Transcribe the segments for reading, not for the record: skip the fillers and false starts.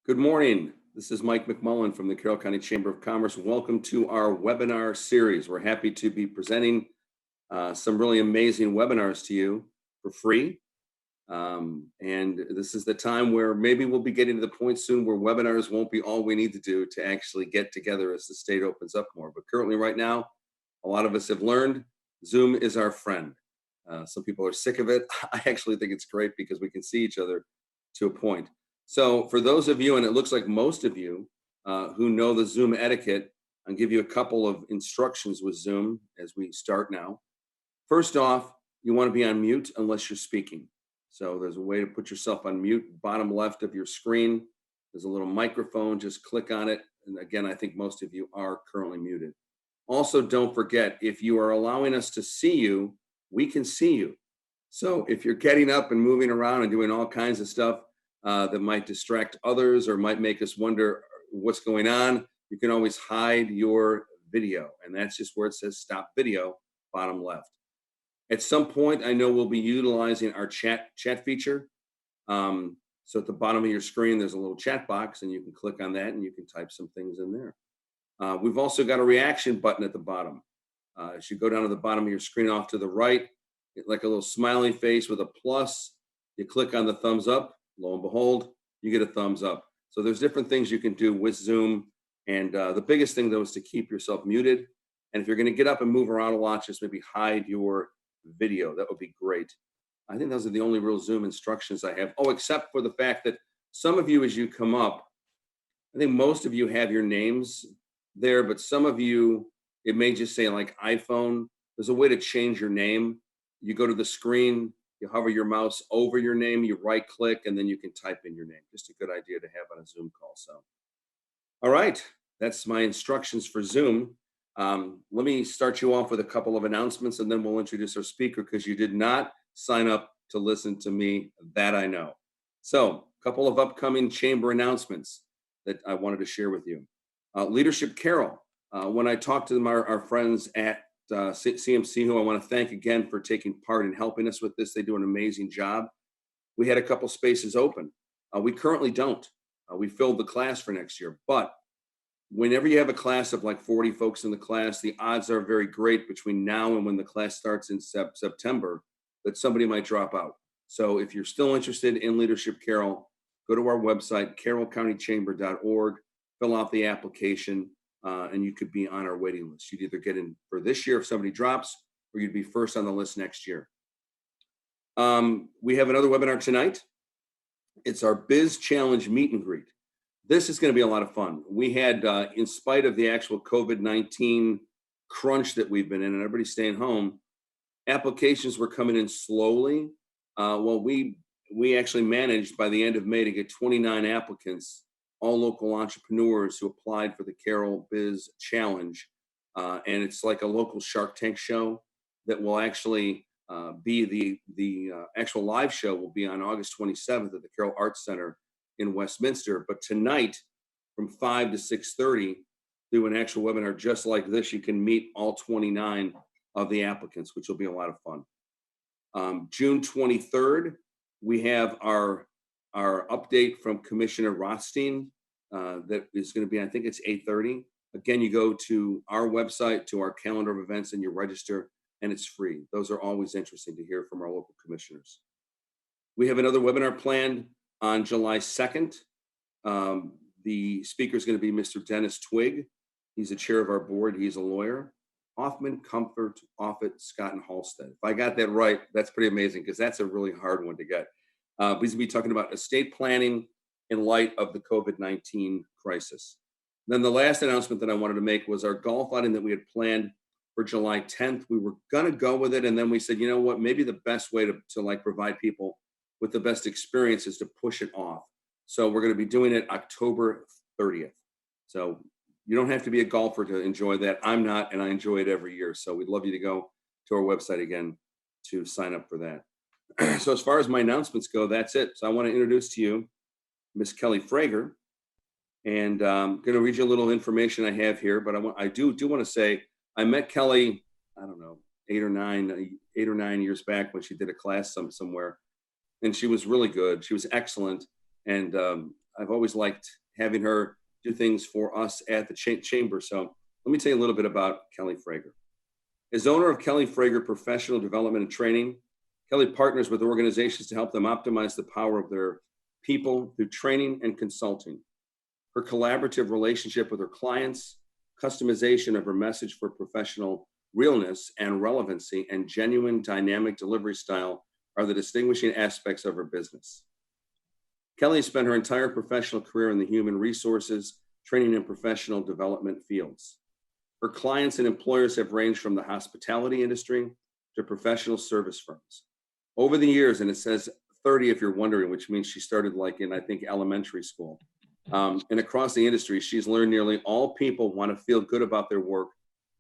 Good morning. This is Mike McMullen from the Carroll County Chamber of Commerce. Welcome to our webinar series. We're happy to be presenting some really amazing webinars to you for free. And this is the time where maybe we'll be getting to the point soon where webinars won't be all we need to do to actually get together as the state opens up more. But currently right now, a lot of us have learned Zoom is our friend. Some people are sick of it. I actually think it's great because we can see each other to a point. So for those of you, and it looks like most of you who know the Zoom etiquette, I'll give you a couple of instructions with Zoom as we start now. First off, you want to be on mute unless you're speaking. So there's a way to put yourself on mute, bottom left of your screen. There's a little microphone, just click on it. And again, I think most of you are currently muted. Also, don't forget, if you are allowing us to see you, we can see you. So if you're getting up and moving around and doing all kinds of stuff that might distract others or might make us wonder what's going on, you can always hide your video. And that's just where it says stop video, bottom left. At some point, I know we'll be utilizing our chat feature. So at the bottom of your screen, there's a little chat box, and you can click on that and you can type some things in there. We've also got a reaction button at the bottom. As you go down to the bottom of your screen off to the right, like a little smiley face with a plus. You click on the thumbs up, lo and behold, you get a thumbs up. So there's different things you can do with Zoom. And the biggest thing, though, is to keep yourself muted. And if you're going to get up and move around a lot, just maybe hide your video. That would be great. I think those are the only real Zoom instructions I have. Oh, except for the fact that some of you, as you come up, I think most of you have your names there, but some of you, it may just say like iPhone. There's a way to change your name. You go to the screen, you hover your mouse over your name, you right click, and then you can type in your name. Just a good idea to have on a Zoom call. So, all right, that's my instructions for Zoom. Let me start you off with a couple of announcements, and then we'll introduce our speaker because you did not sign up to listen to me, that I know. So, a couple of upcoming chamber announcements that I wanted to share with you. Leadership Carroll. When I talked to them, our friends at CMC, who I want to thank again for taking part in helping us with this. They do an amazing job. We had a couple spaces open. We currently don't. We filled the class for next year. But whenever you have a class of like 40 folks in the class, the odds are very great between now and when the class starts in September that somebody might drop out. So if you're still interested in Leadership Carroll, go to our website, carrollcountychamber.org, fill out the application. And you could be on our waiting list. You'd either get in for this year if somebody drops, or you'd be first on the list next year. We have another webinar tonight. It's our Biz Challenge Meet and Greet. This is going to be a lot of fun. We had, in spite of the actual COVID-19 crunch that we've been in and everybody staying home, applications were coming in slowly. Well, we actually managed by the end of May to get 29 applicants, all local entrepreneurs who applied for the Carroll Biz Challenge. And it's like a local Shark Tank show that will actually be the actual live show will be on August 27th at the Carroll Arts Center in Westminster. But tonight from 5 to 6:30, do an actual webinar just like this. You can meet all 29 of the applicants, which will be a lot of fun. June 23rd, we have our update from Commissioner Rothstein that is going to be, I think it's 8:30. Again, you go to our website, to our calendar of events, and you register, and it's free. Those are always interesting to hear from our local commissioners. We have another webinar planned on July 2nd. The speaker is going to be Mr. Dennis Twigg. He's the chair of our board. He's a lawyer. Hoffman, Comfort, Offutt, Scott, and Halstead. If I got that right, that's pretty amazing because that's a really hard one to get. He's going to be talking about estate planning in light of the COVID-19 crisis. Then the last announcement that I wanted to make was our golf outing that we had planned for July 10th. We were going to go with it, and then we said, you know what, maybe the best way to like provide people with the best experience is to push it off. So we're going to be doing it October 30th. So you don't have to be a golfer to enjoy that. I'm not, and I enjoy it every year. So we'd love you to go to our website again to sign up for that. So as far as my announcements go, that's it. So I want to introduce to you Miss Kelly Frager, and I'm going to read you a little information I have here. But I do want to say I met Kelly, I don't know, 8 or 9 years back when she did a class somewhere, and she was really good. She was excellent, and I've always liked having her do things for us at the chamber. So let me tell you a little bit about Kelly Frager. As owner of Kelly Frager Professional Development and Training, Kelly partners with organizations to help them optimize the power of their people through training and consulting. Her collaborative relationship with her clients, customization of her message for professional realness and relevancy, and genuine dynamic delivery style are the distinguishing aspects of her business. Kelly spent her entire professional career in the human resources, training, and professional development fields. Her clients and employers have ranged from the hospitality industry to professional service firms. Over the years, and it says 30 if you're wondering, which means she started like in, I think, elementary school. And across the industry, she's learned nearly all people want to feel good about their work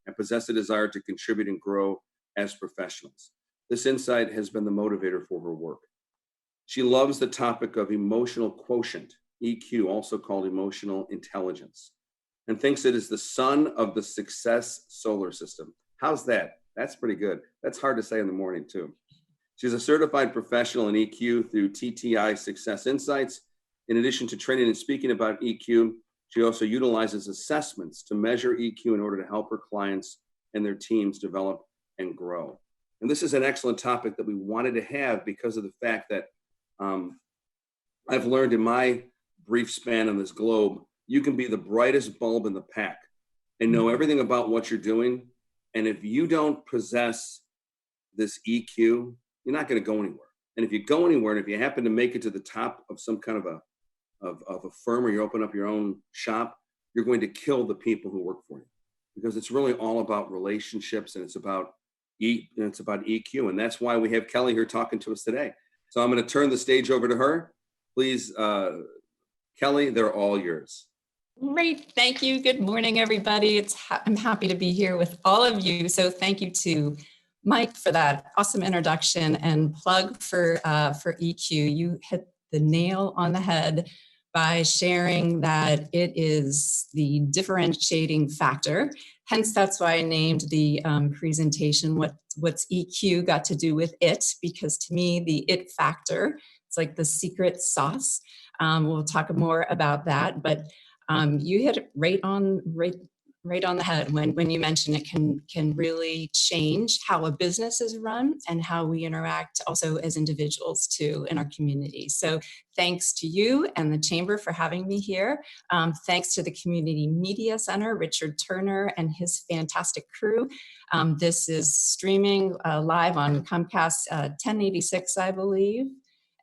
and possess a desire to contribute and grow as professionals. This insight has been the motivator for her work. She loves the topic of emotional quotient, EQ, also called emotional intelligence, and thinks it is the sun of the success solar system. How's that? That's pretty good. That's hard to say in the morning too. She's a certified professional in EQ through TTI Success Insights. In addition to training and speaking about EQ, she also utilizes assessments to measure EQ in order to help her clients and their teams develop and grow. And this is an excellent topic that we wanted to have because of the fact that I've learned in my brief span on this globe, you can be the brightest bulb in the pack and know everything about what you're doing. And if you don't possess this EQ, you're not going to go anywhere. And if you go anywhere, and if you happen to make it to the top of some kind of a firm, or you open up your own shop, you're going to kill the people who work for you, because it's really all about relationships, and it's about EQ. And that's why we have Kelly here talking to us today. So I'm going to turn the stage over to her. Please, Kelly, they're all yours. Great. Thank you. Good morning, everybody. I'm happy to be here with all of you. So thank you to Mike for that awesome introduction and plug for EQ. You hit the nail on the head by sharing that it is the differentiating factor. Hence, that's why I named the presentation, What's EQ Got to Do with It? Because to me, the it factor, it's like the secret sauce. We'll talk more about that, but you hit it right on the head when you mention it can really change how a business is run and how we interact also as individuals too in our community. So thanks to you and the Chamber for having me here. Thanks to the Community Media Center, Richard Turner and his fantastic crew. This is streaming live on Comcast 1086, I believe.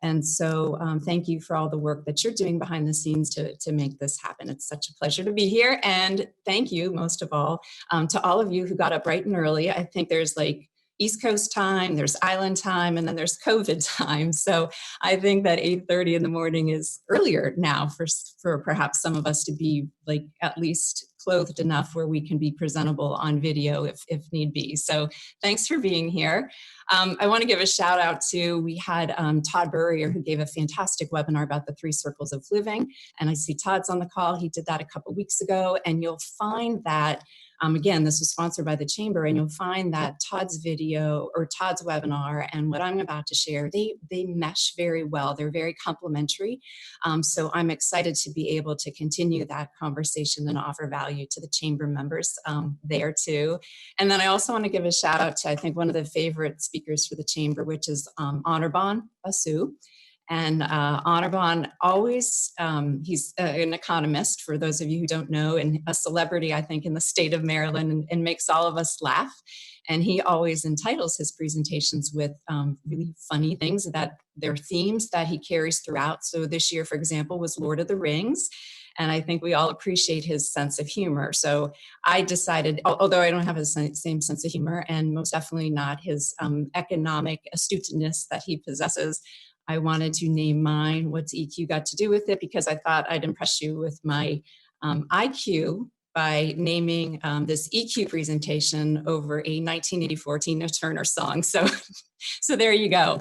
And so thank you for all the work that you're doing behind the scenes to make this happen. It's such a pleasure to be here. And thank you, most of all, to all of you who got up bright and early. I think there's like East Coast time, there's island time, and then there's COVID time. So I think that 8:30 in the morning is earlier now for perhaps some of us to be like at least clothed enough where we can be presentable on video if need be. So thanks for being here. I want to give a shout out to, we had Todd Burrier, who gave a fantastic webinar about the 3 circles of living. And I see Todd's on the call. He did that a couple weeks ago. And you'll find that, again, this was sponsored by the Chamber, and you'll find that Todd's video or Todd's webinar and what I'm about to share, they mesh very well. They're very complementary. So I'm excited to be able to continue that conversation and offer value to the Chamber members there too. And then I also want to give a shout out to, I think, one of the favorite speakers for the Chamber, which is Anirban Basu. And Anirban always, he's an economist, for those of you who don't know, and a celebrity, I think, in the state of Maryland, and makes all of us laugh. And he always entitles his presentations with really funny things that they're themes that he carries throughout. So this year, for example, was Lord of the Rings. And I think we all appreciate his sense of humor. So I decided, although I don't have his same sense of humor, and most definitely not his economic astuteness that he possesses, I wanted to name mine What's EQ Got to Do with It? Because I thought I'd impress you with my IQ by naming this EQ presentation over a 1984 Tina Turner song. So, so there you go.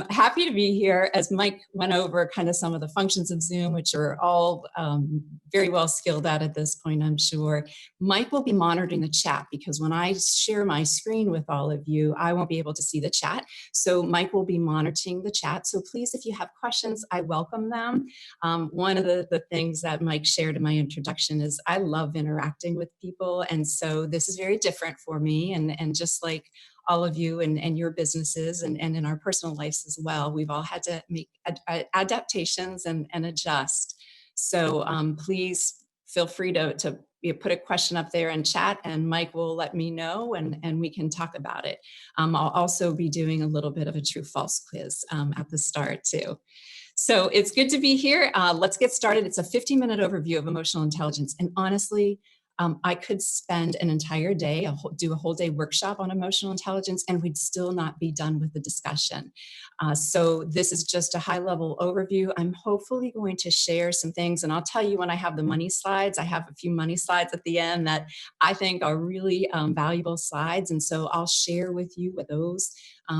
Happy to be here as Mike went over kind of some of the functions of Zoom, which are all very well skilled at this point, I'm sure. Mike will be monitoring the chat because when I share my screen with all of you, I won't be able to see the chat. So Mike will be monitoring the chat. So please, if you have questions, I welcome them. One of the things that Mike shared in my introduction is I love interacting with people. And so this is very different for me. And just like all of you and your businesses and in our personal lives as well, we've all had to make adaptations and adjust. So please feel free to put a question up there in chat and Mike will let me know and we can talk about it. I'll also be doing a little bit of a true false quiz at the start too. So it's good to be here. Let's get started. It's a 15-minute overview of emotional intelligence. And honestly, I could spend an entire day, do a whole day workshop on emotional intelligence, and we'd still not be done with the discussion. So this is just a high-level overview. I'm hopefully going to share some things, and I'll tell you when I have the money slides. I have a few money slides at the end that I think are really valuable slides, and so I'll share with you what those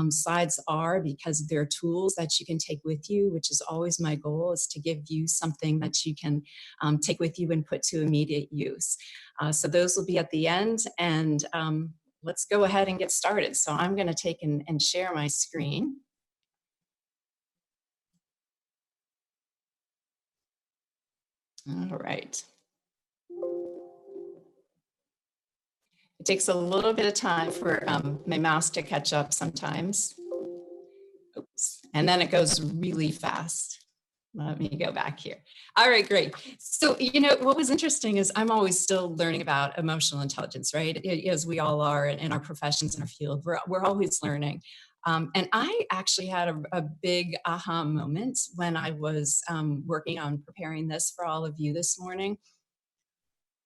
slides are because they're tools that you can take with you, which is always my goal, is to give you something that you can take with you and put to immediate use. So those will be at the end, and let's go ahead and get started. So I'm going to take and share my screen. All right. It takes a little bit of time for my mouse to catch up sometimes. Oops. And then it goes really fast. Let me go back here. All right, great. So, you know, what was interesting is I'm always still learning about emotional intelligence, right? As we all are in our professions in our field, we're always learning. And I actually had a big aha moment when I was working on preparing this for all of you this morning.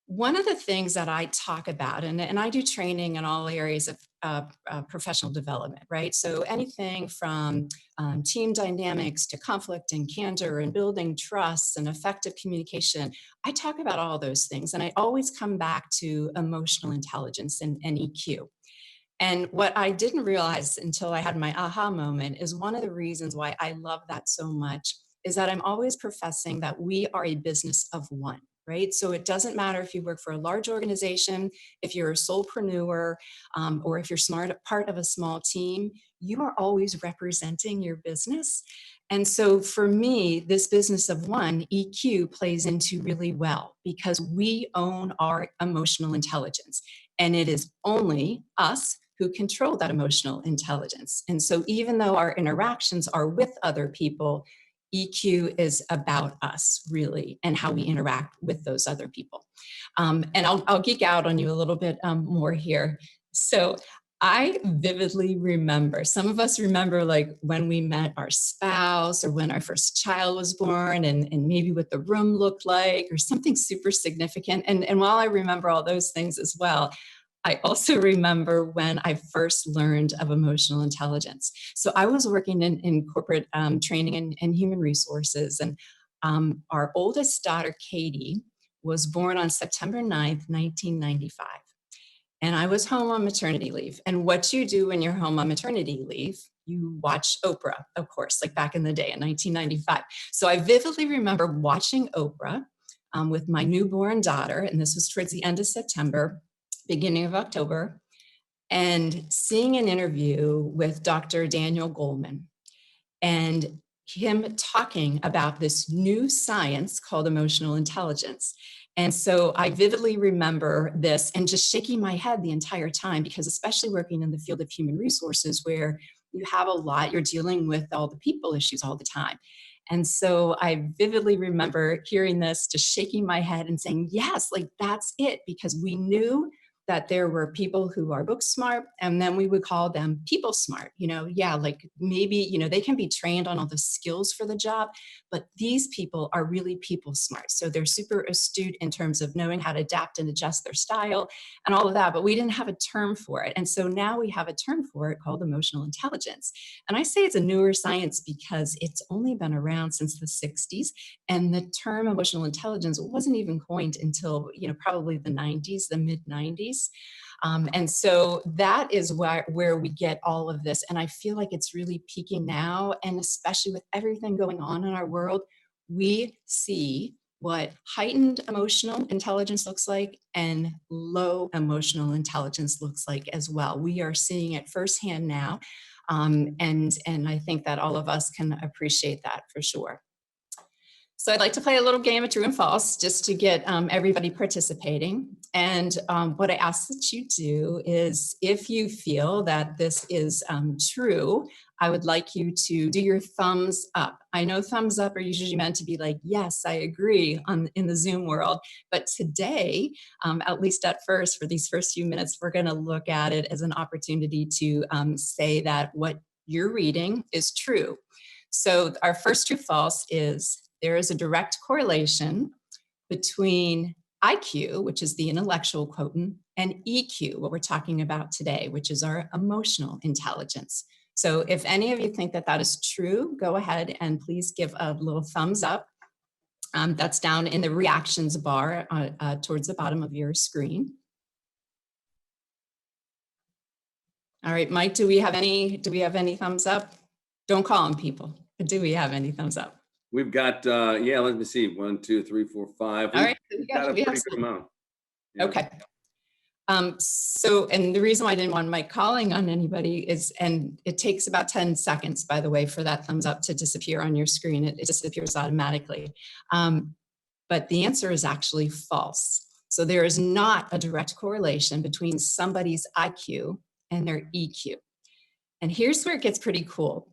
One of the things that I talk about, and I do training in all areas of professional development, right? So anything from team dynamics to conflict and candor and building trust and effective communication, I talk about all those things. And I always come back to emotional intelligence and EQ. And what I didn't realize until I had my aha moment is one of the reasons why I love that so much is that I'm always professing that we are a business of one. Right? So it doesn't matter if you work for a large organization, if you're a solopreneur, or if you're part of a small team, you are always representing your business. And so for me, this business of one, EQ, plays into really well because we own our emotional intelligence. And it is only us who control that emotional intelligence. And so even though our interactions are with other people, EQ is about us, really, and how we interact with those other people. And I'll geek out on you a little bit more here. So I vividly remember, some of us remember like when we met our spouse or when our first child was born and maybe what the room looked like or something super significant. And while I remember all those things as well, I also remember when I first learned of emotional intelligence. So I was working in corporate training and human resources, and our oldest daughter, Katie, was born on September 9th, 1995. And I was home on maternity leave. And what you do when you're home on maternity leave, you watch Oprah, of course, like back in the day in 1995. So I vividly remember watching Oprah with my newborn daughter, and this was towards the end of September, beginning of October, and seeing an interview with Dr. Daniel Goleman and him talking about this new science called emotional intelligence. And so I vividly remember this and just shaking my head the entire time because especially working in the field of human resources where you have a lot, you're dealing with all the people issues all the time. And so I vividly remember hearing this, just shaking my head and saying, yes, like that's it, because we knew that there were people who are book smart, and then we would call them people smart. Yeah, like maybe, they can be trained on all the skills for the job, but these people are really people smart. So they're super astute in terms of knowing how to adapt and adjust their style and all of that, but we didn't have a term for it. And so now we have a term for it called emotional intelligence. And I say it's a newer science because it's only been around since the 60s. And the term emotional intelligence wasn't even coined until, probably the 90s, the mid 90s. And so that is where we get all of this. And I feel like it's really peaking now. And especially with everything going on in our world, we see what heightened emotional intelligence looks like and low emotional intelligence looks like as well. We are seeing it firsthand now. And I think that all of us can appreciate that for sure. So I'd like to play a little game of true and false just to get everybody participating. And what I ask that you do is, if you feel that this is true, I would like you to do your thumbs up. I know thumbs up are usually meant to be like, yes, I agree in the Zoom world. But today, at least at first, for these first few minutes, we're going to look at it as an opportunity to say that what you're reading is true. So our first true false is, there is a direct correlation between IQ, which is the intellectual quotient, and EQ, what we're talking about today, which is our emotional intelligence. So if any of you think that that is true, go ahead and please give a little thumbs up. That's down in the reactions bar towards the bottom of your screen. All right, Mike, do we have any thumbs up? Don't call them people, but do we have any thumbs up? We've got, let me see, 1, 2, 3, 4, 5. All right, we got a pretty good amount. Yeah. Okay. So, and the reason why I didn't want Mike calling on anybody is, and it takes about 10 seconds, by the way, for that thumbs up to disappear on your screen. It disappears automatically. But the answer is actually false. So there is not a direct correlation between somebody's IQ and their EQ. And here's where it gets pretty cool.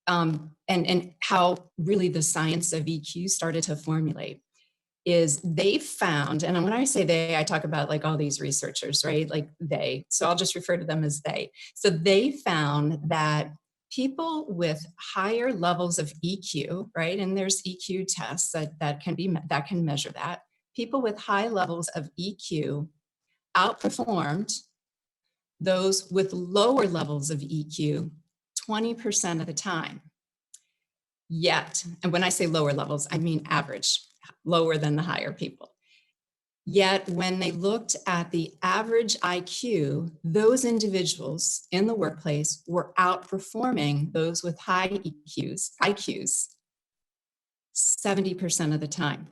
And how really the science of EQ started to formulate is they found, and when I say they, I talk about like all these researchers, right? Like they, so I'll just refer to them as they. So they found that people with higher levels of EQ, right? And there's EQ tests that can measure that. People with high levels of EQ outperformed those with lower levels of EQ 20% of the time. Yet, and when I say lower levels, I mean average, lower than the higher people. Yet when they looked at the average IQ, those individuals in the workplace were outperforming those with high IQs 70% of the time.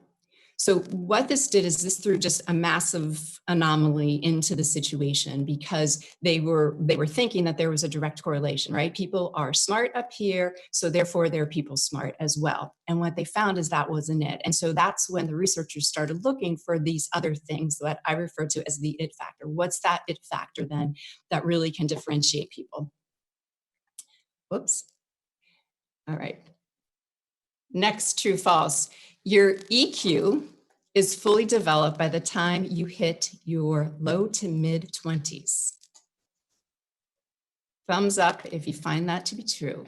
So what this did is this threw just a massive anomaly into the situation, because they were thinking that there was a direct correlation, right? People are smart up here, so therefore they're people smart as well. And what they found is that wasn't it. And so that's when the researchers started looking for these other things that I refer to as the it factor. What's that it factor then that really can differentiate people? Whoops. All right. Next, true, false. Your EQ is fully developed by the time you hit your low to mid 20s. Thumbs up if you find that to be true.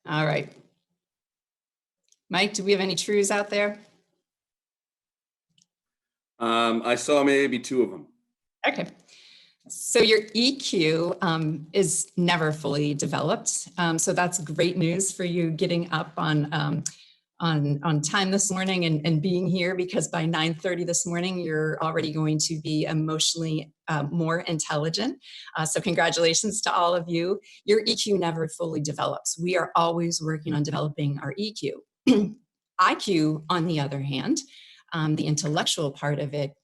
All right. Mike, do we have any trues out there? I saw maybe 2 of them. Okay. So your EQ is never fully developed. So that's great news for you getting up on time this morning and being here, because by 9:30 this morning, you're already going to be emotionally more intelligent. So congratulations to all of you. Your EQ never fully develops. We are always working on developing our EQ. IQ, on the other hand, the intellectual part of it,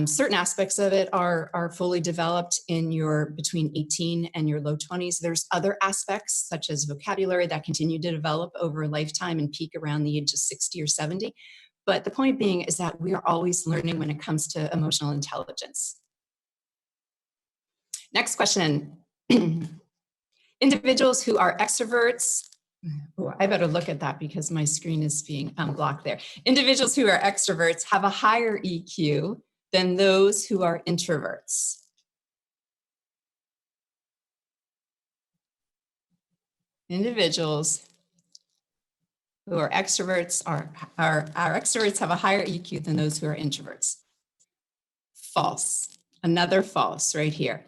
certain aspects of it are fully developed in your between 18 and your low 20s. There's other aspects such as vocabulary that continue to develop over a lifetime and peak around the age of 60 or 70. But the point being is that we are always learning when it comes to emotional intelligence. Next question. Individuals who are extroverts Oh, I better look at that because my screen is being blocked there. Individuals who are extroverts have a higher EQ than those who are introverts. Individuals who are extroverts extroverts have a higher EQ than those who are introverts. False. Another false right here.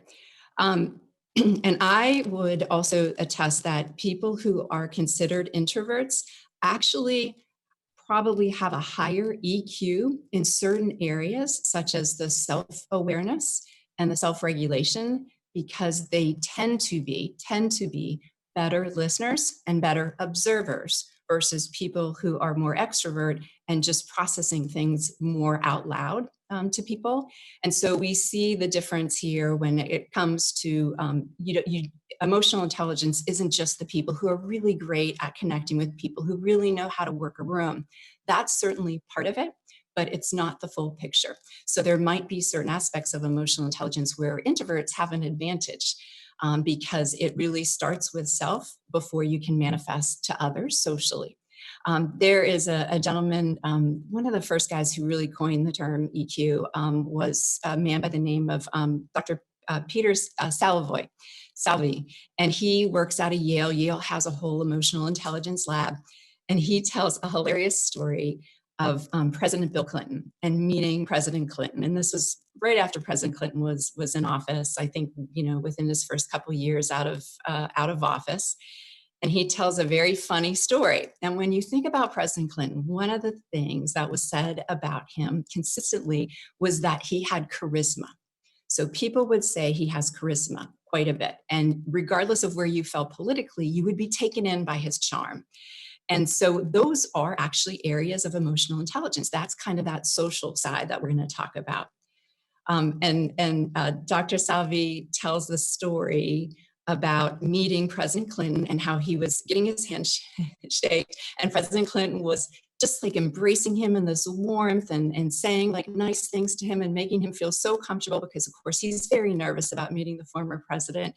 And I would also attest that people who are considered introverts actually probably have a higher EQ in certain areas, such as the self-awareness and the self-regulation, because they tend to be better listeners and better observers versus people who are more extrovert and just processing things more out loud to people. And so we see the difference here when it comes to, emotional intelligence isn't just the people who are really great at connecting with people who really know how to work a room. That's certainly part of it, but it's not the full picture. So there might be certain aspects of emotional intelligence where introverts have an advantage. Because it really starts with self before you can manifest to others socially. There is a gentleman, one of the first guys who really coined the term EQ was a man by the name of Dr. Peter Salvi, and he works out of Yale. Yale has a whole emotional intelligence lab, and he tells a hilarious story of President Bill Clinton and meeting President Clinton. And this was right after President Clinton was in office, I think, within his first couple of years out of office. And he tells a very funny story. And when you think about President Clinton, one of the things that was said about him consistently was that he had charisma. So people would say he has charisma quite a bit. And regardless of where you fell politically, you would be taken in by his charm. And so those are actually areas of emotional intelligence. That's kind of that social side that we're going to talk about. Dr. Salvi tells the story about meeting President Clinton and how he was getting his hand shaked, and President Clinton was just like embracing him in this warmth and saying like nice things to him and making him feel so comfortable because of course he's very nervous about meeting the former president.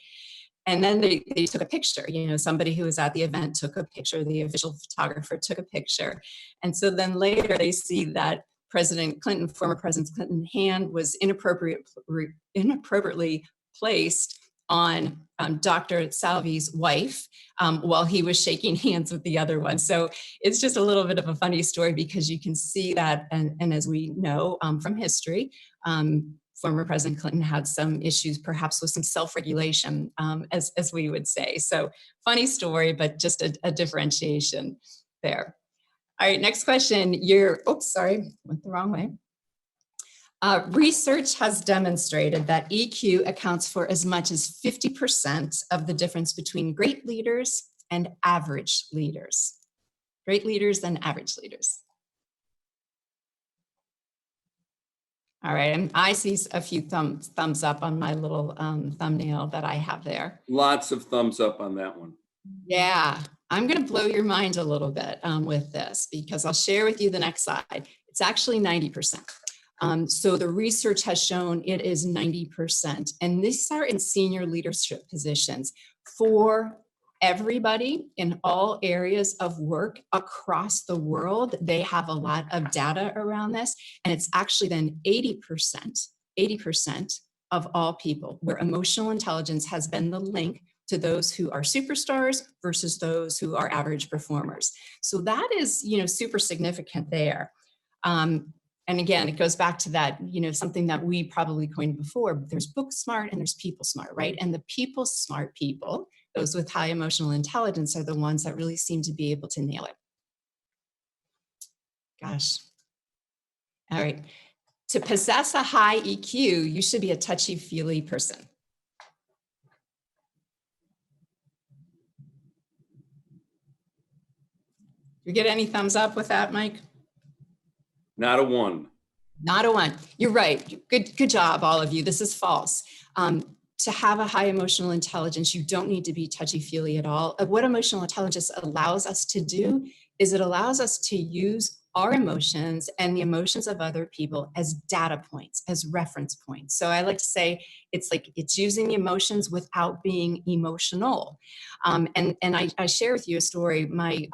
And then they took a picture, somebody who was at the event took a picture, the official photographer took a picture. And so then later they see that former President Clinton's hand was inappropriately placed on Dr. Salvi's wife while he was shaking hands with the other one. So it's just a little bit of a funny story because you can see that, and as we know from history, former President Clinton had some issues, perhaps with some self-regulation, as we would say. So funny story, but just a differentiation there. All right, next question. Went the wrong way. Research has demonstrated that EQ accounts for as much as 50% of the difference between great leaders and average leaders. Great leaders and average leaders. All right, and I see a few thumbs up on my little thumbnail that I have there. Lots of thumbs up on that one. Yeah, I'm going to blow your mind a little bit with this because I'll share with you the next slide. It's actually 90%. So the research has shown it is 90%. And these are in senior leadership positions for everybody in all areas of work across the world. They have a lot of data around this. And it's actually then 80% of all people where emotional intelligence has been the link to those who are superstars versus those who are average performers. So that is, super significant there. And again, it goes back to that, something that we probably coined before. There's book smart and there's people smart, right? And the people smart people, those with high emotional intelligence, are the ones that really seem to be able to nail it. Gosh. All right. To possess a high EQ, you should be a touchy-feely person. You get any thumbs up with that, Mike? Not a one. Not a one. You're right. Good job, all of you. This is false. To have a high emotional intelligence, you don't need to be touchy-feely at all. What emotional intelligence allows us to do is it allows us to use our emotions and the emotions of other people as data points, as reference points. So I like to say it's using the emotions without being emotional. And I share with you a story. I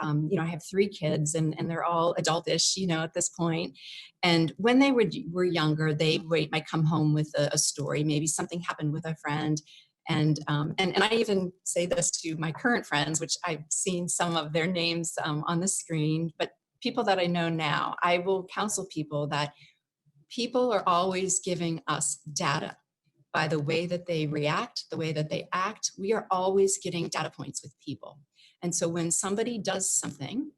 have 3 kids, and they're all adultish, at this point. And when they were younger, they might come home with a story. Maybe something happened with a friend. And I even say this to my current friends, which I've seen some of their names on the screen, but people that I know now, I will counsel people that people are always giving us data by the way that they react, the way that they act. We are always getting data points with people. And so when somebody does something,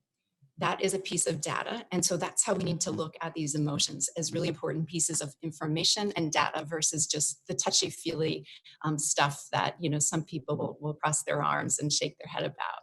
that is a piece of data. And so that's how we need to look at these emotions as really important pieces of information and data versus just the touchy-feely stuff that, some people will cross their arms and shake their head about.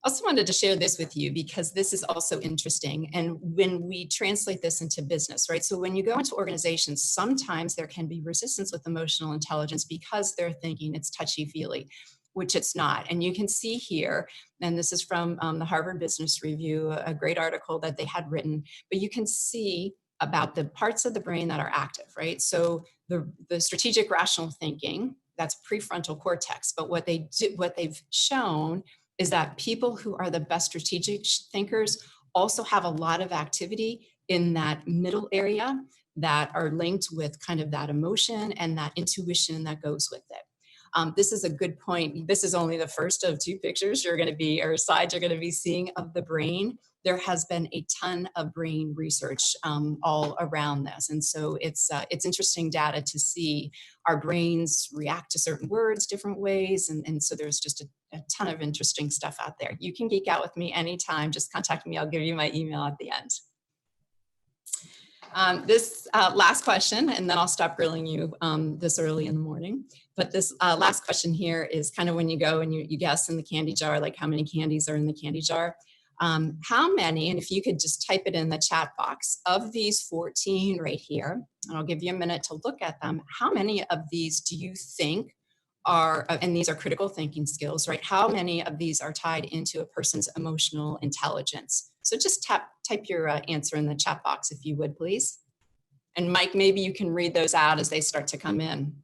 I also wanted to share this with you because this is also interesting. And when we translate this into business, right? So when you go into organizations, sometimes there can be resistance with emotional intelligence because they're thinking it's touchy-feely, which it's not. And you can see here, and this is from the Harvard Business Review, a great article that they had written, but you can see about the parts of the brain that are active, right? So the strategic rational thinking, that's prefrontal cortex. But what they've shown is that people who are the best strategic thinkers also have a lot of activity in that middle area that are linked with kind of that emotion and that intuition that goes with it. This is a good point. This is only the first of 2 pictures slides you're going to be seeing of the brain. There has been a ton of brain research all around this. And so it's interesting data to see our brains react to certain words different ways. And so there's just a ton of interesting stuff out there. You can geek out with me anytime. Just contact me. I'll give you my email at the end. This last question, and then I'll stop grilling you this early in the morning. But this last question here is kind of when you go and you guess in the candy jar, like how many candies are in the candy jar. How many, and if you could just type it in the chat box, of these 14 right here, and I'll give you a minute to look at them, how many of these do you think are, and these are critical thinking skills, right? How many of these are tied into a person's emotional intelligence? So just type your answer in the chat box if you would, please. And Mike, maybe you can read those out as they start to come in.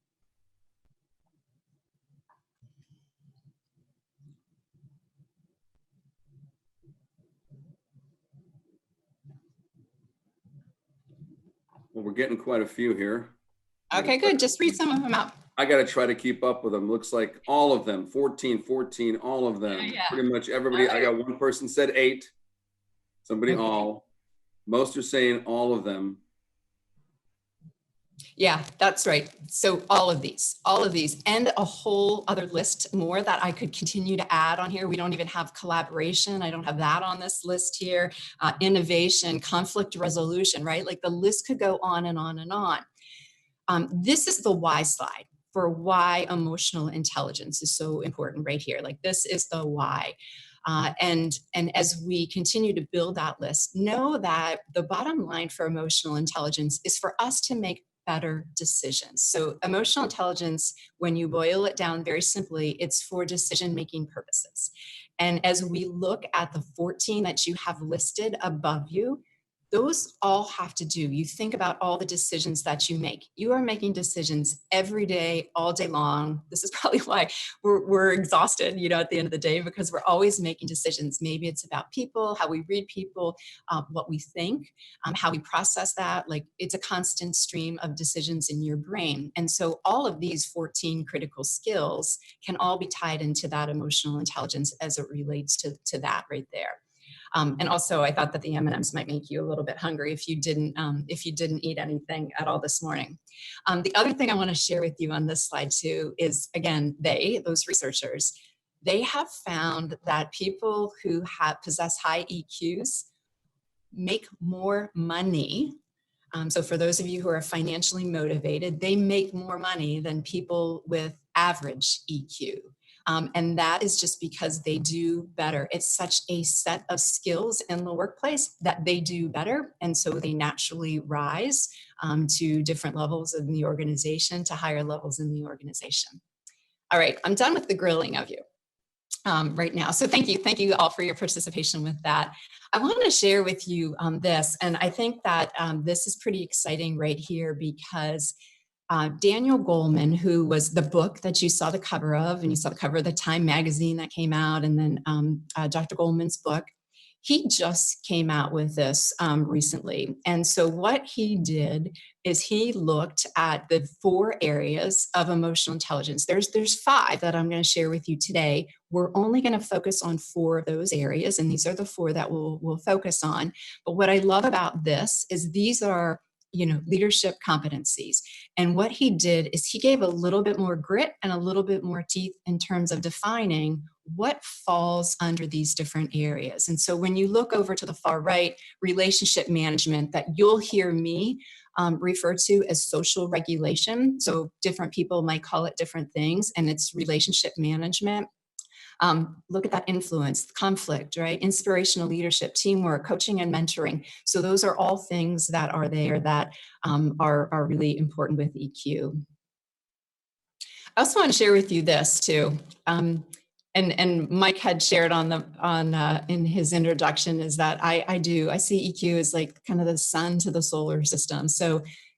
Well, we're getting quite a few here. Okay, good. Just read some of them out. I got to try to keep up with them. Looks like all of them, 14, all of them. Yeah. Pretty much everybody. Right. I got one person said 8. Somebody okay. All. Most are saying all of them. Yeah, that's right. So all of these, and a whole other list more that I could continue to add on here. We don't even have collaboration. I don't have that on this list here. Innovation, conflict resolution, right? Like the list could go on and on and on. This is the why slide for why emotional intelligence is so important right here. Like this is the why. And as we continue to build that list, know that the bottom line for emotional intelligence is for us to make better decisions. So emotional intelligence, when you boil it down very simply, it's for decision-making purposes. And as we look at the 14 that you have listed above you, those all have to do, you think about all the decisions that you make. You are making decisions every day, all day long. This is probably why we're exhausted, at the end of the day, because we're always making decisions. Maybe it's about people, how we read people, what we think, how we process that. Like it's a constant stream of decisions in your brain. And so all of these 14 critical skills can all be tied into that emotional intelligence as it relates to that right there. And also, I thought that the M&Ms might make you a little bit hungry if you didn't eat anything at all this morning. The other thing I want to share with you on this slide too is, again, those researchers, they have found that people who possess high EQs make more money. So for those of you who are financially motivated, they make more money than people with average EQ. And that is just because they do better. It's such a set of skills in the workplace that they do better. And so they naturally rise to different levels in the organization, to higher levels in the organization. All right, I'm done with the grilling of you. right now. So thank you all for your participation with that. I want to share with you this, and I think that this is pretty exciting right here because Daniel Goleman, who was the book that you saw the cover of, and you saw the cover of the Time magazine that came out, and then Dr. Goleman's book, he just came out with this recently. And so what he did is he looked at the 4 areas of emotional intelligence. There's 5 that I'm going to share with you today. We're only going to focus on 4 of those areas, and these are the 4 that we'll focus on. But what I love about this is these are, leadership competencies. And what he did is he gave a little bit more grit and a little bit more teeth in terms of defining what falls under these different areas. And so when you look over to the far right, relationship management, that you'll hear me refer to as social regulation. So different people might call it different things, and it's relationship management. Look at that influence, conflict, right? Inspirational leadership, teamwork, coaching and mentoring. So those are all things that are there that are really important with EQ. I also want to share with you this too. And Mike had shared in his introduction is that I see EQ as like kind of the sun to the solar system.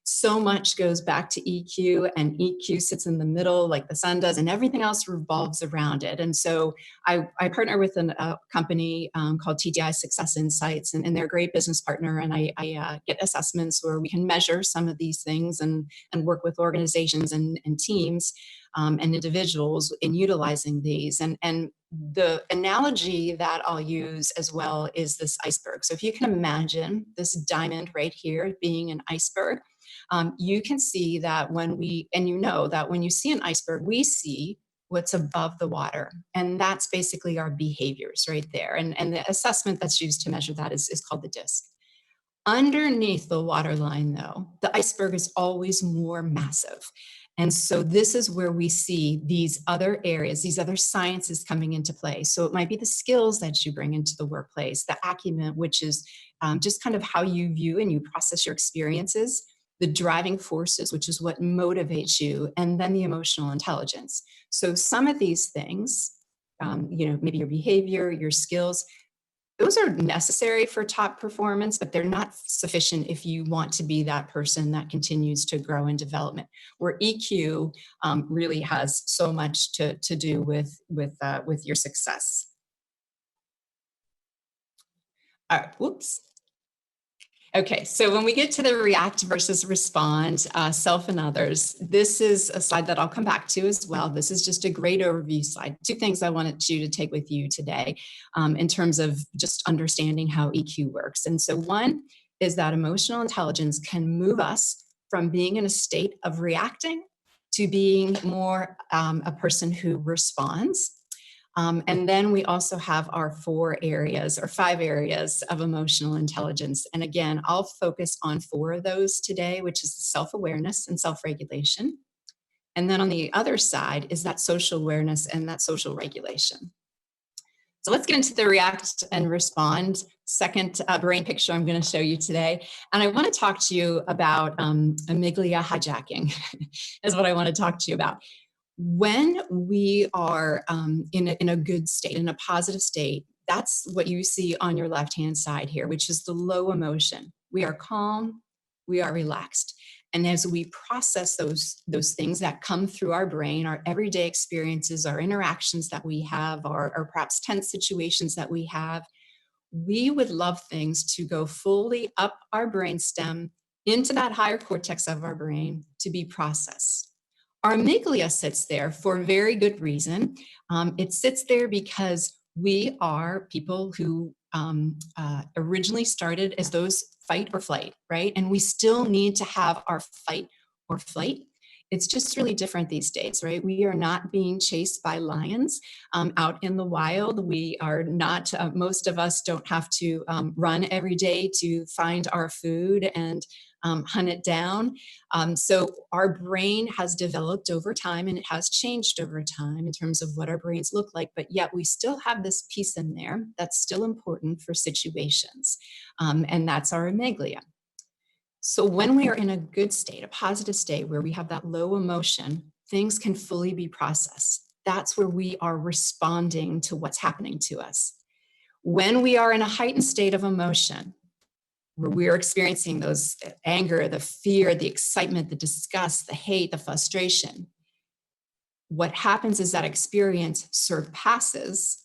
So much goes back to EQ, and EQ sits in the middle like the sun does, and everything else revolves around it. And so I partner with a company called TDI Success Insights, and they're a great business partner. And I get assessments where we can measure some of these things and work with organizations and teams and individuals in utilizing these. And the analogy that I'll use as well is this iceberg. So if you can imagine this diamond right here being an iceberg, you can see that when you see an iceberg, we see what's above the water. And that's basically our behaviors right there. And the assessment that's used to measure that is called the DISC. Underneath the waterline, though, the iceberg is always more massive. And so this is where we see these other areas, these other sciences coming into play. So it might be the skills that you bring into the workplace, the acumen, which is just kind of how you view and you process your experiences, the driving forces, which is what motivates you, and then the emotional intelligence. So some of these things, maybe your behavior, your skills, those are necessary for top performance, but they're not sufficient if you want to be that person that continues to grow in development. Where EQ really has so much to do with your success. All right, whoops. Okay, so when we get to the react versus respond, self and others, this is a slide that I'll come back to as well. This is just a great overview slide. 2 things I wanted you to take with you today in terms of just understanding how EQ works. And so one is that emotional intelligence can move us from being in a state of reacting to being more a person who responds. And then we also have our 5 areas of emotional intelligence. And again, I'll focus on 4 of those today, which is self-awareness and self-regulation. And then on the other side is that social awareness and that social regulation. So let's get into the react and respond second brain picture I'm going to show you today. And I want to talk to you about amygdala hijacking is what I want to talk to you about. When we are in a good state, in a positive state, that's what you see on your left-hand side here, which is the low emotion. We are calm, we are relaxed. And as we process those things that come through our brain, our everyday experiences, our interactions that we have, or perhaps tense situations that we have, we would love things to go fully up our brainstem into that higher cortex of our brain to be processed. Our amygdala sits there for a very good reason. It sits there because we are people who originally started as those fight or flight, right? And we still need to have our fight or flight. It's just really different these days, right? We are not being chased by lions out in the wild. We are not, most of us don't have to run every day to find our food and hunt it down. So our brain has developed over time, and it has changed over time in terms of what our brains look like, but yet we still have this piece in there that's still important for situations, and that's our amygdala. So when we are in a good state, a positive state where we have that low emotion, things can fully be processed. that's where we are responding to what's happening to us. When we are in a heightened state of emotion, where we're experiencing those anger, the fear, the excitement, the disgust, the hate, the frustration, what happens is that experience surpasses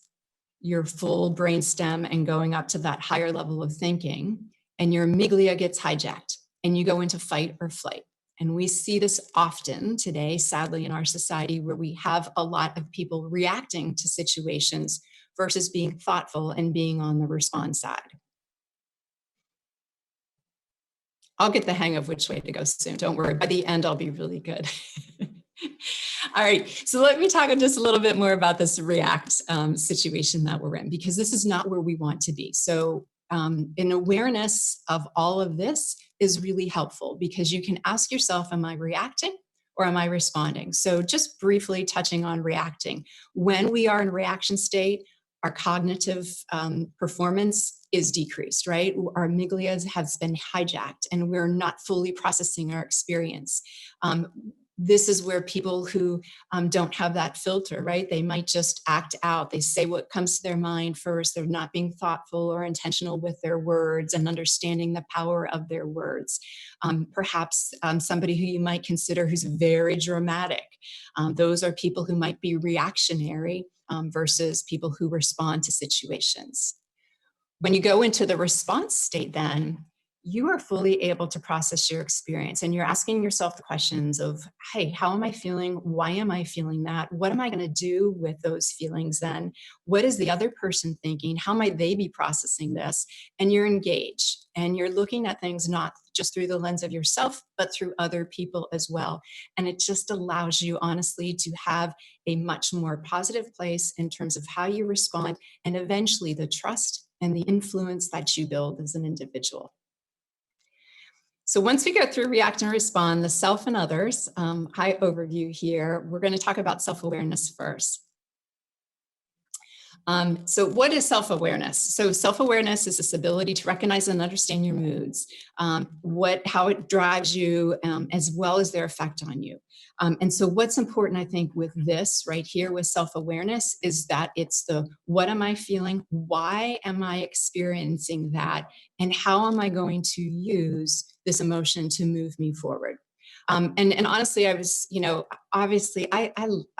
your full brainstem and going up to that higher level of thinking, and your amygdala gets hijacked and you go into fight or flight. And we see this often today, sadly, in our society, where we have a lot of people reacting to situations versus being thoughtful and being on the response side. I'll get the hang of which way to go soon. Don't worry. By the end, I'll be really good. All right. So let me talk just a little bit more about this react situation that we're in, because this is not where we want to be. So an awareness of all of this is really helpful, because you can ask yourself, am I reacting or am I responding? So just briefly touching on reacting. When we are in reaction state, our cognitive performance is decreased, right? Our amygdala has been hijacked and we're not fully processing our experience. This is where people who don't have that filter, right? They might just act out. They say what comes to their mind first. They're not being thoughtful or intentional with their words and understanding the power of their words. Perhaps somebody who you might consider who's very dramatic. Those are people who might be reactionary versus people who respond to situations. When you go into the response state, then you are fully able to process your experience and you're asking yourself the questions of, hey, how am I feeling? Why am I feeling that? What am I going to do with those feelings then? What is the other person thinking? How might they be processing this? And you're engaged and you're looking at things not just through the lens of yourself, but through other people as well. And it just allows you, honestly, to have a much more positive place in terms of how you respond and eventually the trust and the influence that you build as an individual. So once we go through react and respond, the self and others, high overview here, we're going to talk about self-awareness first. So what is self-awareness? So self-awareness is this ability to recognize and understand your moods, how it drives you, as well as their effect on you. And so what's important, I think, with this right here with self-awareness is that it's the, what am I feeling? Why am I experiencing that? And how am I going to use this emotion to move me forward? And honestly, I was, obviously I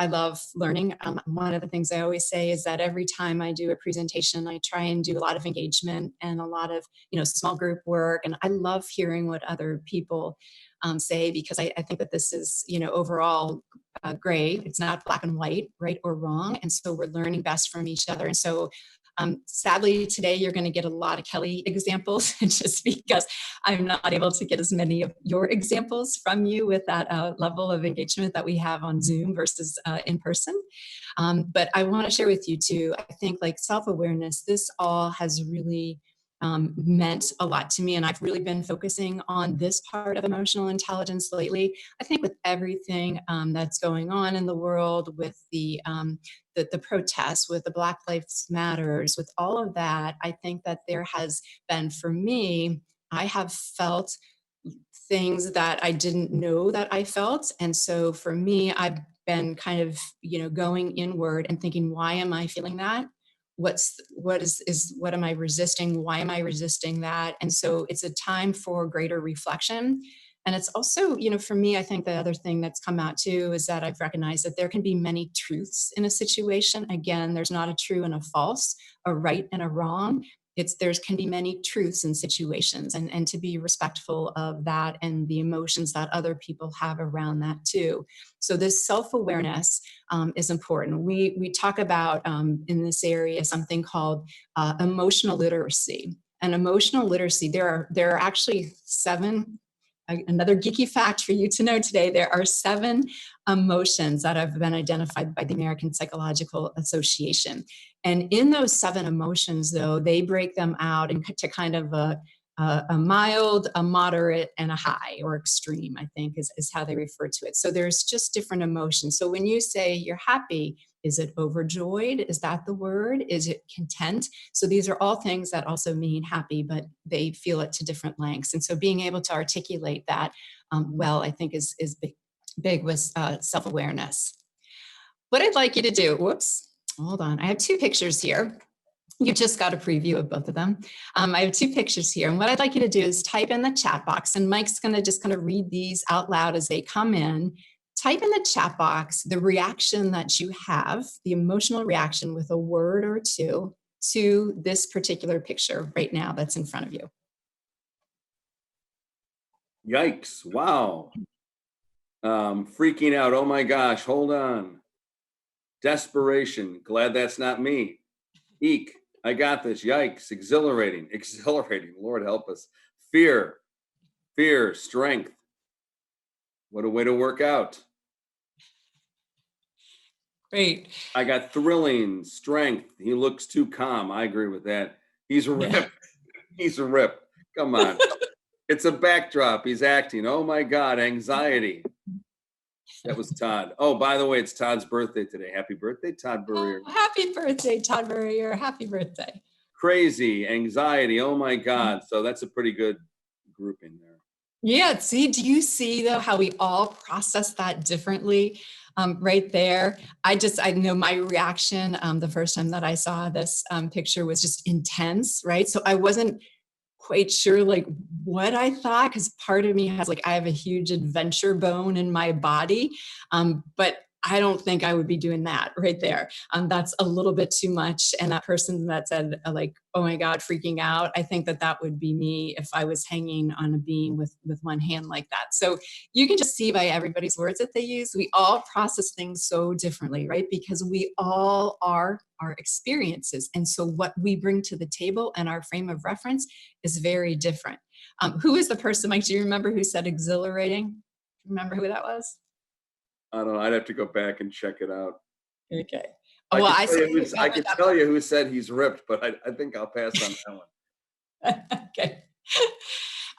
love learning. One of the things I always say is that every time I do a presentation, I try and do a lot of engagement and a lot of, small group work. And I love hearing what other people say, because I think that this is, overall gray. It's not black and white, right or wrong. And so we're learning best from each other. And so sadly, today you're going to get a lot of Kelly examples, just because I'm not able to get as many of your examples from you with that level of engagement that we have on Zoom versus in person. But I want to share with you too, I think like self-awareness, this all has really meant a lot to me. And I've really been focusing on this part of emotional intelligence lately. I think with everything that's going on in the world, with the protests, with the Black Lives Matters, with all of that, I think that there has been, for me, I have felt things that I didn't know that I felt. And so for me, I've been kind of, going inward and thinking, why am I feeling that? What am I resisting? Why am I resisting that? And so it's a time for greater reflection. And it's also, for me, I think the other thing that's come out too is that I've recognized that there can be many truths in a situation. Again, there's not a true and a false, a right and a wrong. There can be many truths in situations, and to be respectful of that and the emotions that other people have around that too. So this self-awareness is important. We talk about in this area something called emotional literacy. And emotional literacy, there are actually 7. Another geeky fact for you to know today, there are 7 emotions that have been identified by the American Psychological Association. And in those 7 emotions, though, they break them out into kind of a mild, a moderate, and a high or extreme, I think is how they refer to it. So there's just different emotions. So when you say you're happy, is it overjoyed? Is that the word? Is it content? So these are all things that also mean happy, but they feel it to different lengths. And so being able to articulate that well, I think is big with self-awareness. what I'd like you to do, whoops, hold on. I have two pictures here. You just got a preview of both of them. I have two pictures here. And what I'd like you to do is type in the chat box, and Mike's going to just kind of read these out loud as they come in. Type in the chat box the reaction that you have, the emotional reaction with a word or two to this particular picture right now that's in front of you. Yikes. Wow. Freaking out. Oh my gosh. Hold on. Desperation. Glad that's not me. Eek. I got this. Yikes. Exhilarating. Exhilarating. Lord help us. Fear. Fear. Strength. What a way to work out. Great. I got thrilling. Strength. He looks too calm. I agree with that. He's ripped. Yeah. He's a rip. Come on. It's a backdrop. He's acting. Oh my God. Anxiety. That was Todd. Oh, by the way, it's Todd's birthday today. Happy birthday, Todd Burrier. Oh, happy birthday, Todd Burrier. Happy birthday. Crazy, anxiety. Oh my God. So that's a pretty good grouping there. Yeah. See, do you see though how we all process that differently? Right there. I know my reaction the first time that I saw this picture was just intense, right? So I wasn't quite sure like what I thought, because part of me has like, I have a huge adventure bone in my body, but I don't think I would be doing that right there. That's a little bit too much. And that person that said like, oh my God, freaking out, I think that would be me if I was hanging on a beam with one hand like that. So you can just see by everybody's words that they use, we all process things so differently, right? Because we all are our experiences. And so what we bring to the table and our frame of reference is very different. Who is the person, Mike, do you remember who said exhilarating? Remember who that was? I don't know. I'd have to go back and check it out. Okay. I can tell you who said he's ripped, but I think I'll pass on that one. Okay.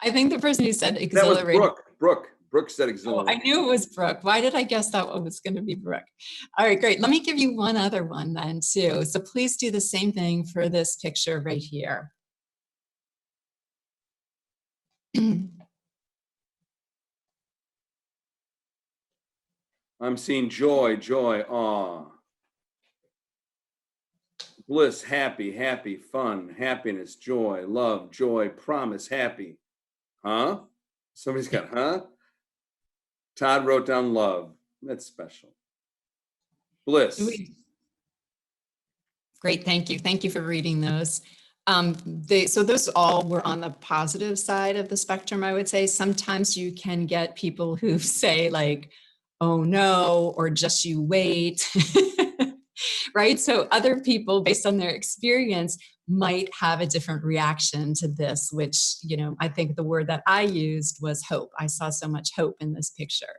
I think the person who said exhilarating. That was Brooke said exhilarating. Oh, I knew it was Brooke. Why did I guess that one was going to be Brooke? All right, great. Let me give you one other one then too. So please do the same thing for this picture right here. I'm seeing joy, awe, bliss, happy, fun, happiness, joy, love, joy, promise, happy. Huh? Somebody's got, huh? Todd wrote down love. That's special. Bliss. Great, thank you. Thank you for reading those. So those all were on the positive side of the spectrum, I would say. Sometimes you can get people who say like, oh no, or just you wait, right? So other people, based on their experience, might have a different reaction to this, which, I think the word that I used was hope. I saw so much hope in this picture,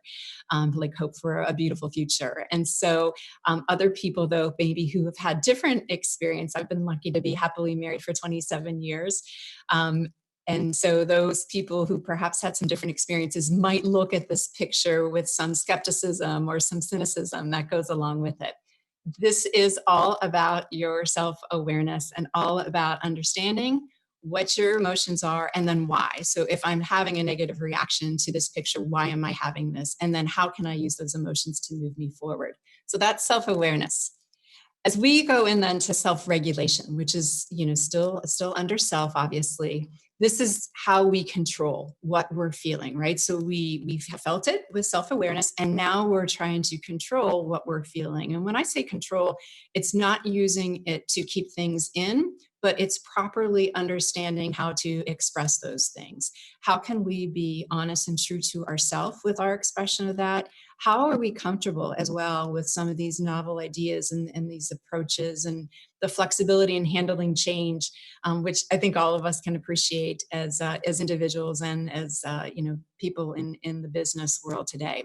like hope for a beautiful future. And so other people, though, maybe who have had different experience, I've been lucky to be happily married for 27 years. And so those people who perhaps had some different experiences might look at this picture with some skepticism or some cynicism that goes along with it. This is all about your self-awareness and all about understanding what your emotions are and then why. So if I'm having a negative reaction to this picture, why am I having this? And then how can I use those emotions to move me forward? So that's self-awareness. As we go in then to self-regulation, which is, still under self, obviously, this is how we control what we're feeling, right? So we've felt it with self-awareness, and now we're trying to control what we're feeling. And when I say control, it's not using it to keep things in, but it's properly understanding how to express those things. How can we be honest and true to ourselves with our expression of that? How are we comfortable as well with some of these novel ideas and these approaches and the flexibility in handling change, which I think all of us can appreciate as individuals and as people in the business world today.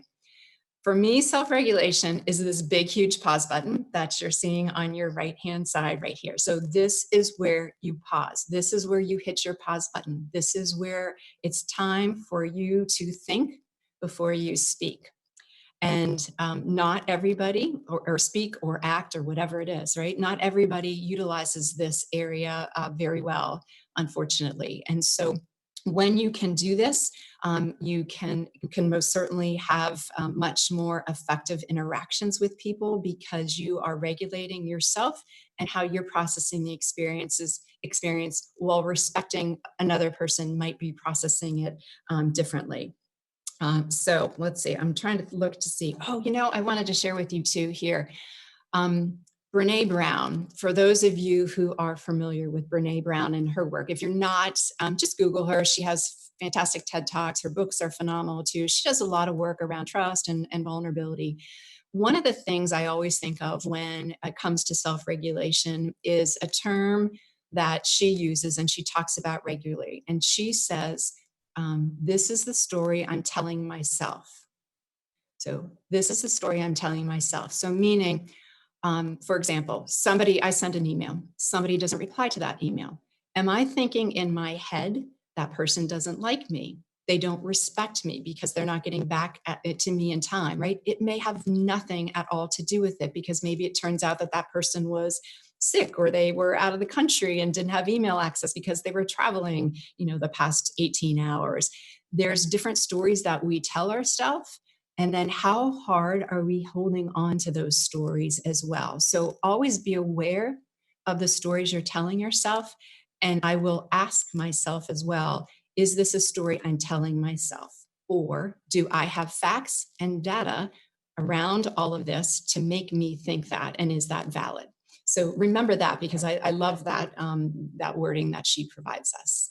For me, self-regulation is this big, huge pause button that you're seeing on your right-hand side right here. So this is where you pause. This is where you hit your pause button. This is where it's time for you to think before you speak. And not everybody, or speak or act or whatever it is, right? Not everybody utilizes this area very well, unfortunately. And so When you can do this, you can most certainly have much more effective interactions with people because you are regulating yourself and how you're processing the experience while respecting another person might be processing it differently. So let's see, I'm trying to look to see. Oh, I wanted to share with you too here. Um, Brene Brown, for those of you who are familiar with Brene Brown and her work, if you're not, just Google her. She has fantastic TED Talks. Her books are phenomenal too. She does a lot of work around trust and vulnerability. One of the things I always think of when it comes to self-regulation is a term that she uses and she talks about regularly. And she says, this is the story I'm telling myself. So this is the story I'm telling myself. So meaning, for example, I send an email, somebody doesn't reply to that email. Am I thinking in my head, that person doesn't like me? They don't respect me because they're not getting back to me in time, right? It may have nothing at all to do with it because maybe it turns out that that person was sick or they were out of the country and didn't have email access because they were traveling, the past 18 hours. There's different stories that we tell ourselves. And then how hard are we holding on to those stories as well? So always be aware of the stories you're telling yourself. And I will ask myself as well, is this a story I'm telling myself? Or do I have facts and data around all of this to make me think that? And is that valid? So remember that because I love that, that wording that she provides us.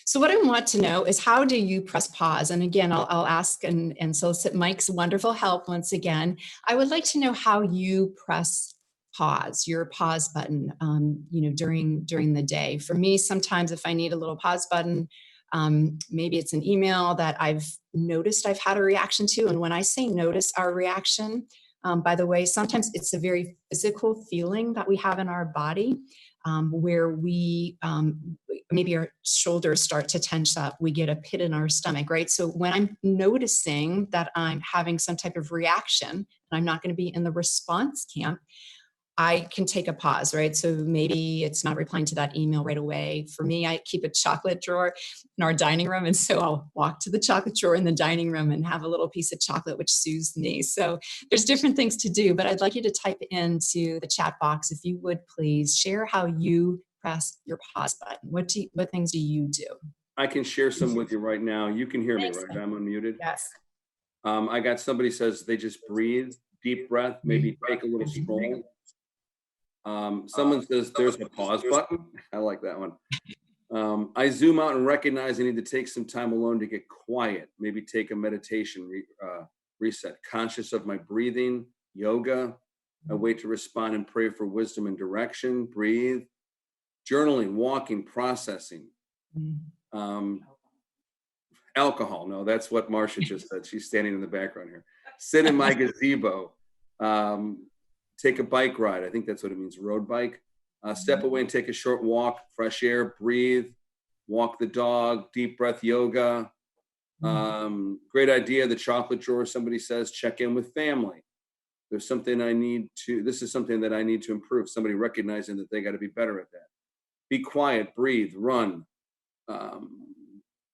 So what I want to know is how do you press pause? And again, I'll ask and solicit Mike's wonderful help once again. I would like to know how you press pause, your pause button, during the day. For me, sometimes if I need a little pause button, maybe it's an email that I've noticed I've had a reaction to. And when I say notice our reaction, by the way, sometimes it's a very physical feeling that we have in our body. Where we maybe our shoulders start to tense up, we get a pit in our stomach, right? So when I'm noticing that I'm having some type of reaction, and I'm not going to be in the response camp, I can take a pause, right? So maybe it's not replying to that email right away. For me, I keep a chocolate drawer in our dining room. And so I'll walk to the chocolate drawer in the dining room and have a little piece of chocolate, which soothes me. So there's different things to do, but I'd like you to type into the chat box, if you would please share how you press your pause button. What things do you do? I can share some with you right now. You can hear me, right? I'm unmuted. Yes. I got somebody says they just breathe, deep breath, maybe take a little stroll. Someone says there's a pause button. I like that one. I zoom out and recognize I need to take some time alone to get quiet. Maybe take a meditation reset. Conscious of my breathing, yoga. I wait to respond and pray for wisdom and direction. Breathe. Journaling, walking, processing. Alcohol. No, that's what Marcia just said. She's standing in the background here. Sit in my gazebo. Take a bike ride. I think that's what it means, road bike. Step away and take a short walk, fresh air, breathe, walk the dog, deep breath yoga. Great idea, the chocolate drawer, somebody says, check in with family. This is something that I need to improve. Somebody recognizing that they got to be better at that. Be quiet, breathe, run.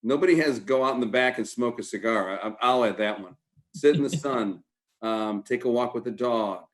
Nobody has go out in the back and smoke a cigar. I'll add that one. Sit in the sun, take a walk with the dog.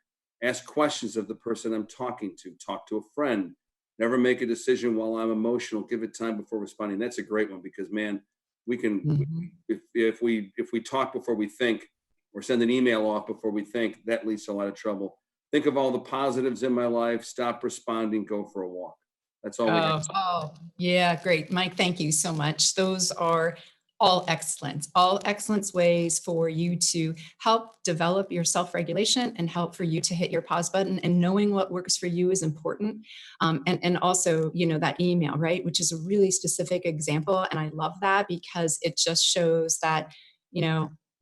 Ask questions of the person I'm talking to. Talk to a friend. Never make a decision while I'm emotional. Give it time before responding. That's a great one because, man, we can, if we talk before we think or send an email off before we think, that leads to a lot of trouble. Think of all the positives in my life. Stop responding. Go for a walk. That's all we have. Oh, yeah, great. Mike, thank you so much. Those are all excellent ways for you to help develop your self-regulation and help for you to hit your pause button, and knowing what works for you is important. And also, that email, right, which is a really specific example. And I love that because it just shows that,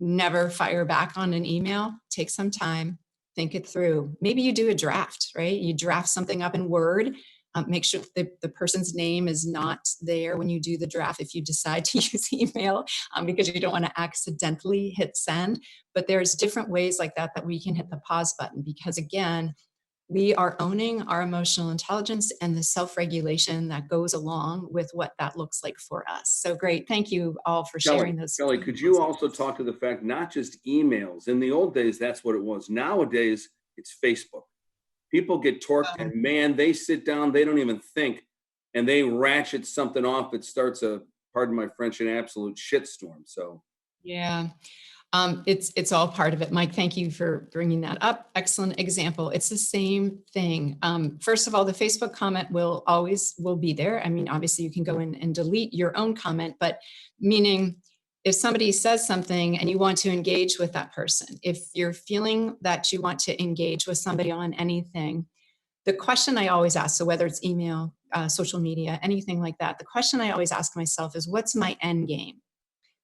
never fire back on an email. Take some time, think it through. Maybe you do a draft, right? You draft something up in Word. Make sure the person's name is not there when you do the draft if you decide to use email, because you don't want to accidentally hit send. But there's different ways like that we can hit the pause button, because again, we are owning our emotional intelligence and the self-regulation that goes along with what that looks like for us. So great. Thank you all for sharing those. Kelly, could you also talk to the fact, not just emails? In the old days, that's what it was. Nowadays, it's Facebook. People get torqued and man, they sit down, they don't even think, and they ratchet something off that starts a, pardon my French, an absolute shitstorm. So yeah. It's all part of it. Mike, thank you for bringing that up. Excellent example. It's the same thing. First of all, the Facebook comment will be there. I mean, obviously you can go in and delete your own comment, but meaning if somebody says something and you want to engage with that person, if you're feeling that you want to engage with somebody on anything, the question I always ask, so whether it's email, social media, anything like that, the question I always ask myself is, what's my end game?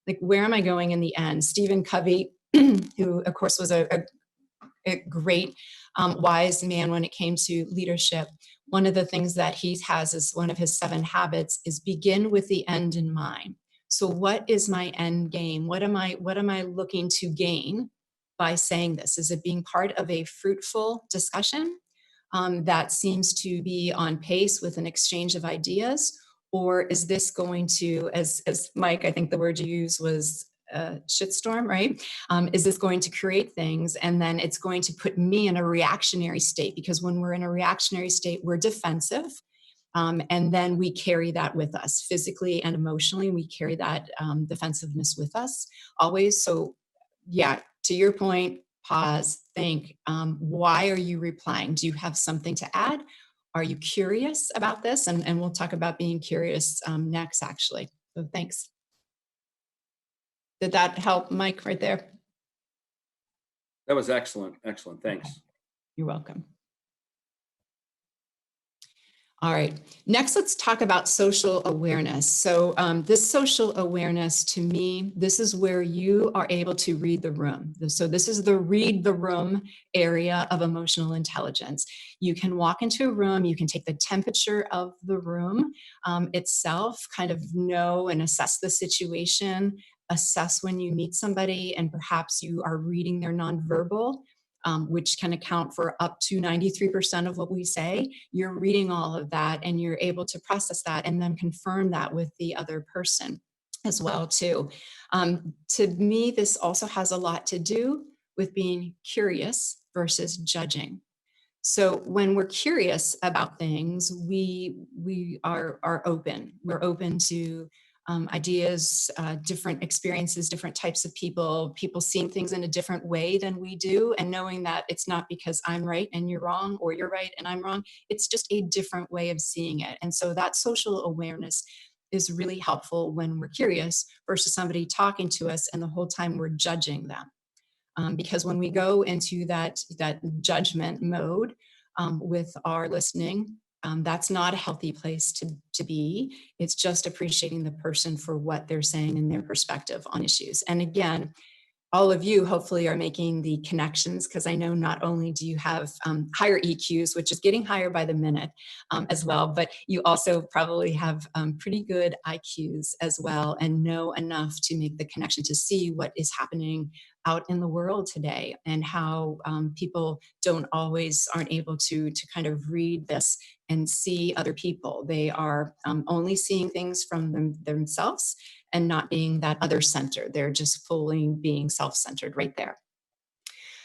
Like, where am I going in the end? Stephen Covey, who of course was a great, wise man when it came to leadership. One of the things that he has as one of his 7 habits is begin with the end in mind. So what is my end game? What am I looking to gain by saying this? Is it being part of a fruitful discussion that seems to be on pace with an exchange of ideas? Or is this going to, as Mike, I think the word you used was shitstorm, right? Is this going to create things and then it's going to put me in a reactionary state? Because when we're in a reactionary state, we're defensive. And then we carry that with us physically and emotionally. We carry that defensiveness with us always. So yeah, to your point, pause, think, why are you replying? Do you have something to add? Are you curious about this? And we'll talk about being curious next, actually. So thanks. Did that help, Mike, right there? that was excellent. Excellent. Thanks. You're welcome. All right, next let's talk about social awareness. So this social awareness, to me, this is where you are able to read the room. So this is the read the room area of emotional intelligence. You can walk into a room, you can take the temperature of the room itself, kind of know and assess the situation, assess when you meet somebody, and perhaps you are reading their nonverbal, which can account for up to 93% of what we say. You're reading all of that and you're able to process that and then confirm that with the other person as well too. To me, this also has a lot to do with being curious versus judging. So when we're curious about things, we are open. We're open to ideas, different experiences, different types of people seeing things in a different way than we do, and knowing that it's not because I'm right and you're wrong, or you're right and I'm wrong. It's just a different way of seeing it. And so that social awareness is really helpful when we're curious versus somebody talking to us and the whole time we're judging them. Because when we go into that judgment mode with our listening, that's not a healthy place to be. It's just appreciating the person for what they're saying and their perspective on issues. And again, all of you hopefully are making the connections, because I know not only do you have higher EQs, which is getting higher by the minute as well, but you also probably have pretty good IQs as well, and know enough to make the connection to see what is happening out in the world today, and how people aren't able to kind of read this and see other people. They are only seeing things from themselves and not being that other center. They're just fully being self-centered right there.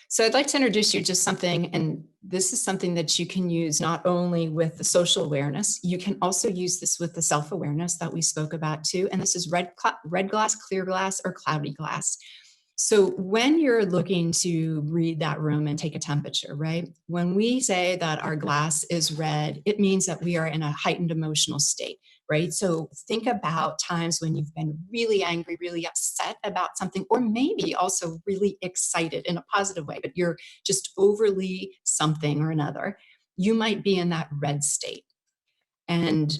So I'd like to introduce you to something, and this is something that you can use not only with the social awareness, you can also use this with the self-awareness that we spoke about too. And this is red glass, clear glass, or cloudy glass. So when you're looking to read that room and take a temperature, right? When we say that our glass is red, it means that we are in a heightened emotional state, right? So think about times when you've been really angry, really upset about something, or maybe also really excited in a positive way, but you're just overly something or another. You might be in that red state. And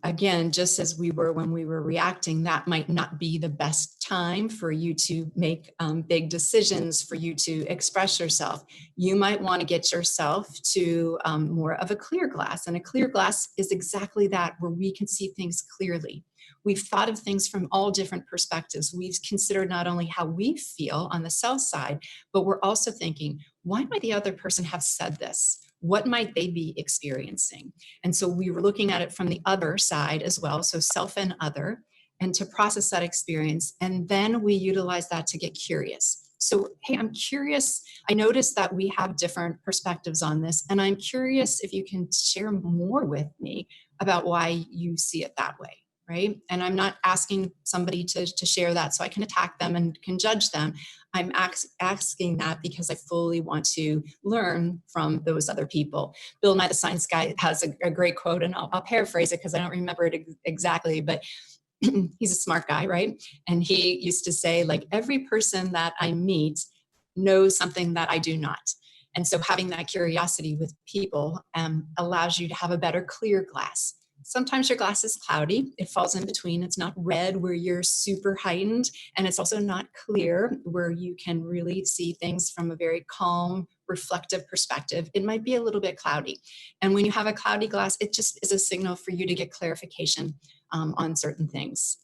again, just as we were when we were reacting, that might not be the best time for you to make big decisions, for you to express yourself. You might want to get yourself to more of a clear glass. And a clear glass is exactly that, where we can see things clearly. We've thought of things from all different perspectives. We've considered not only how we feel on the self side, but we're also thinking, why might the other person have said this? what might they be experiencing? And so we were looking at it from the other side as well, so self and other, and to process that experience. And then we utilize that to get curious. So, hey, I'm curious. I noticed that we have different perspectives on this, and I'm curious if you can share more with me about why you see it that way, right? And I'm not asking somebody to share that so I can attack them and can judge them. I'm asking that because I fully want to learn from those other people. Bill Nye the Science Guy has a great quote, and I'll paraphrase it because I don't remember it exactly, but he's a smart guy, right? And he used to say, like, every person that I meet knows something that I do not. And so having that curiosity with people allows you to have a better clear glass. Sometimes your glass is cloudy. It falls in between. It's not red where you're super heightened, and it's also not clear where you can really see things from a very calm, reflective perspective. It might be a little bit cloudy. And when you have a cloudy glass, it just is a signal for you to get clarification on certain things.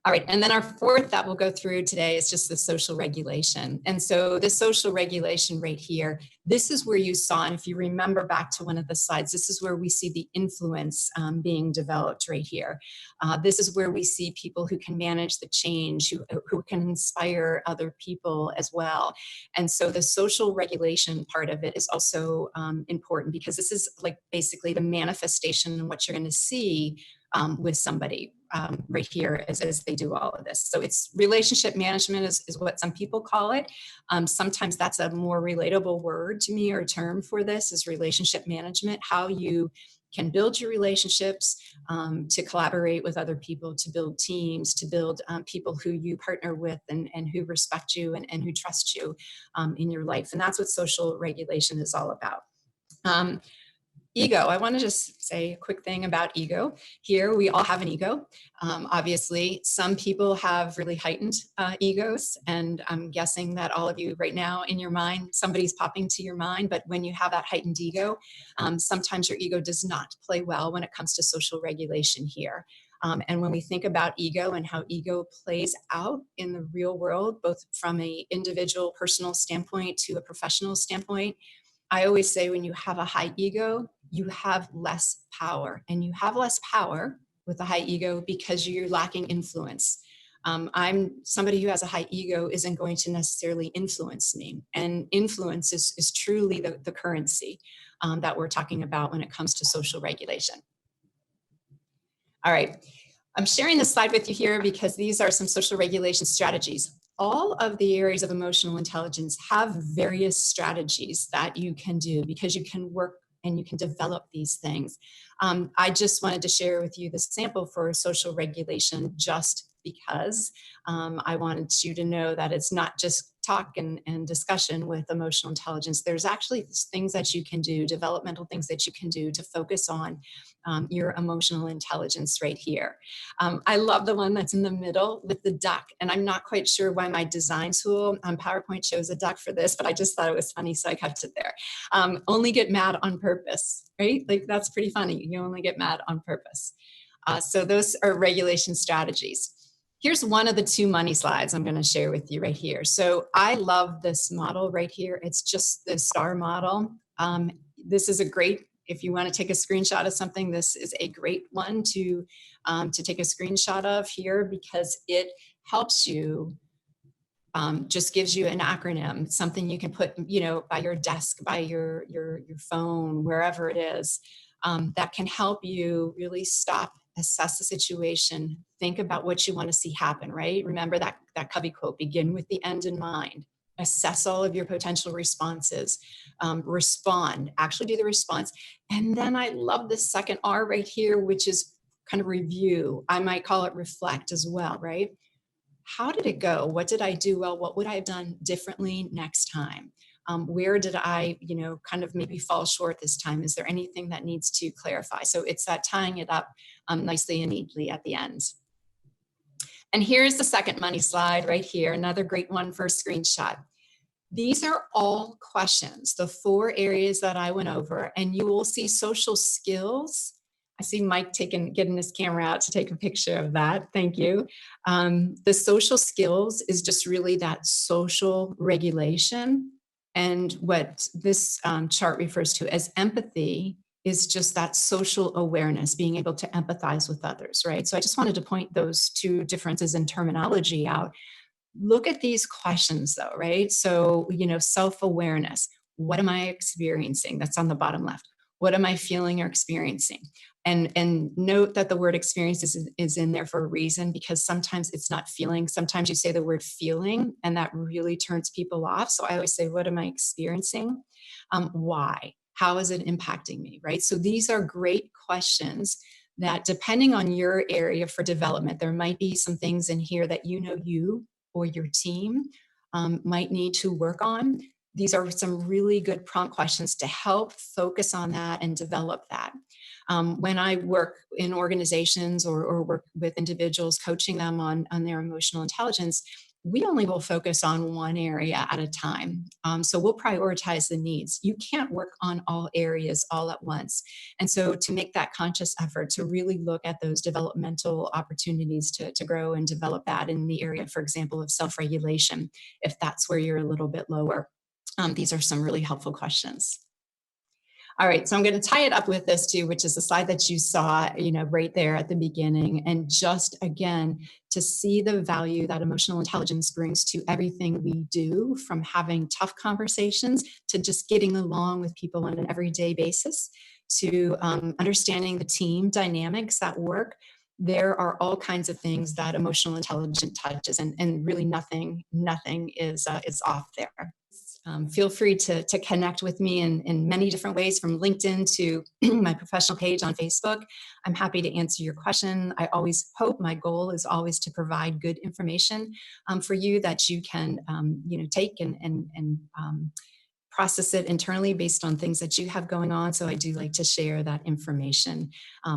All right, and then our fourth that we'll go through today is just the social regulation. And so the social regulation right here, this is where you saw, and if you remember back to one of the slides, this is where we see the influence being developed right here. This is where we see people who can manage the change, who can inspire other people as well. And so the social regulation part of it is also important, because this is like basically the manifestation of what you're going to see with somebody right here as they do all of this. So it's relationship management is what some people call it. Sometimes that's a more relatable word to me, or term for this is relationship management, how you can build your relationships, to collaborate with other people, to build teams, to build people who you partner with and who respect you and who trust you in your life. And that's what social regulation is all about. Ego. I want to just say a quick thing about ego. Here, we all have an ego. Obviously, some people have really heightened egos, and I'm guessing that all of you right now in your mind, somebody's popping to your mind, but when you have that heightened ego, sometimes your ego does not play well when it comes to social regulation here. And when we think about ego and how ego plays out in the real world, both from an individual personal standpoint to a professional standpoint, I always say when you have a high ego, you have less power, and you have less power with a high ego because you're lacking influence. I'm somebody who has a high ego isn't going to necessarily influence me. And influence is truly the currency that we're talking about when it comes to social regulation. All right, I'm sharing this slide with you here because these are some social regulation strategies. All of the areas of emotional intelligence have various strategies that you can do because you can work and you can develop these things. I just wanted to share with you the sample for social regulation just because I wanted you to know that it's not just talk and discussion with emotional intelligence. There's actually things that you can do, developmental things that you can do to focus on your emotional intelligence right here. I love the one that's in the middle with the duck, and I'm not quite sure why my design tool on PowerPoint shows a duck for this, but I just thought it was funny, so I kept it there. Only get mad on purpose, right? Like, that's pretty funny. You only get mad on purpose. So those are regulation strategies. Here's one of the two money slides I'm going to share with you right here. So I love this model right here. It's just the star model. This is a great, if you want to take a screenshot of something, this is a great one to take a screenshot of here because it helps you, just gives you an acronym, something you can put, by your desk, by your phone, wherever it is, that can help you really stop, assess the situation, think about what you want to see happen, right? Remember that Covey quote, begin with the end in mind, assess all of your potential responses, respond, actually do the response. And then I love this second R right here, which is kind of review. I might call it reflect as well, right? How did it go? What did I do well? What would I have done differently next time? Where did I, kind of maybe fall short this time? Is there anything that needs to clarify? So it's that tying it up nicely and neatly at the end. And here's the second money slide right here, another great one for a screenshot. These are all questions, the 4 areas that I went over, and you will see social skills. I see Mike getting his camera out to take a picture of that. Thank you. The social skills is just really that social regulation And what this chart refers to as empathy is just that social awareness, being able to empathize with others, right? So I just wanted to point those two differences in terminology out. Look at these questions though, right? So, self-awareness. What am I experiencing? That's on the bottom left. What am I feeling or experiencing? And note that the word experience is in there for a reason, because sometimes it's not feeling. Sometimes you say the word feeling and that really turns people off. So I always say, what am I experiencing? Why? How is it impacting me, right? So these are great questions that, depending on your area for development, there might be some things in here that you or your team might need to work on. These are some really good prompt questions to help focus on that and develop that. When I work in organizations or work with individuals, coaching them on their emotional intelligence, we only will focus on one area at a time. So we'll prioritize the needs. You can't work on all areas all at once. And so to make that conscious effort to really look at those developmental opportunities to grow and develop that in the area, for example, of self-regulation, if that's where you're a little bit lower. These are some really helpful questions. All right, so I'm going to tie it up with this too, which is the slide that you saw, right there at the beginning. And just again, to see the value that emotional intelligence brings to everything we do, from having tough conversations to just getting along with people on an everyday basis, to understanding the team dynamics at work. There are all kinds of things that emotional intelligence touches, and really nothing is off there. Feel free to connect with me in many different ways, from LinkedIn to my professional page on Facebook. I'm happy to answer your question. I always hope, my goal is always to provide good information for you that you can take and process it internally based on things that you have going on. So I do like to share that information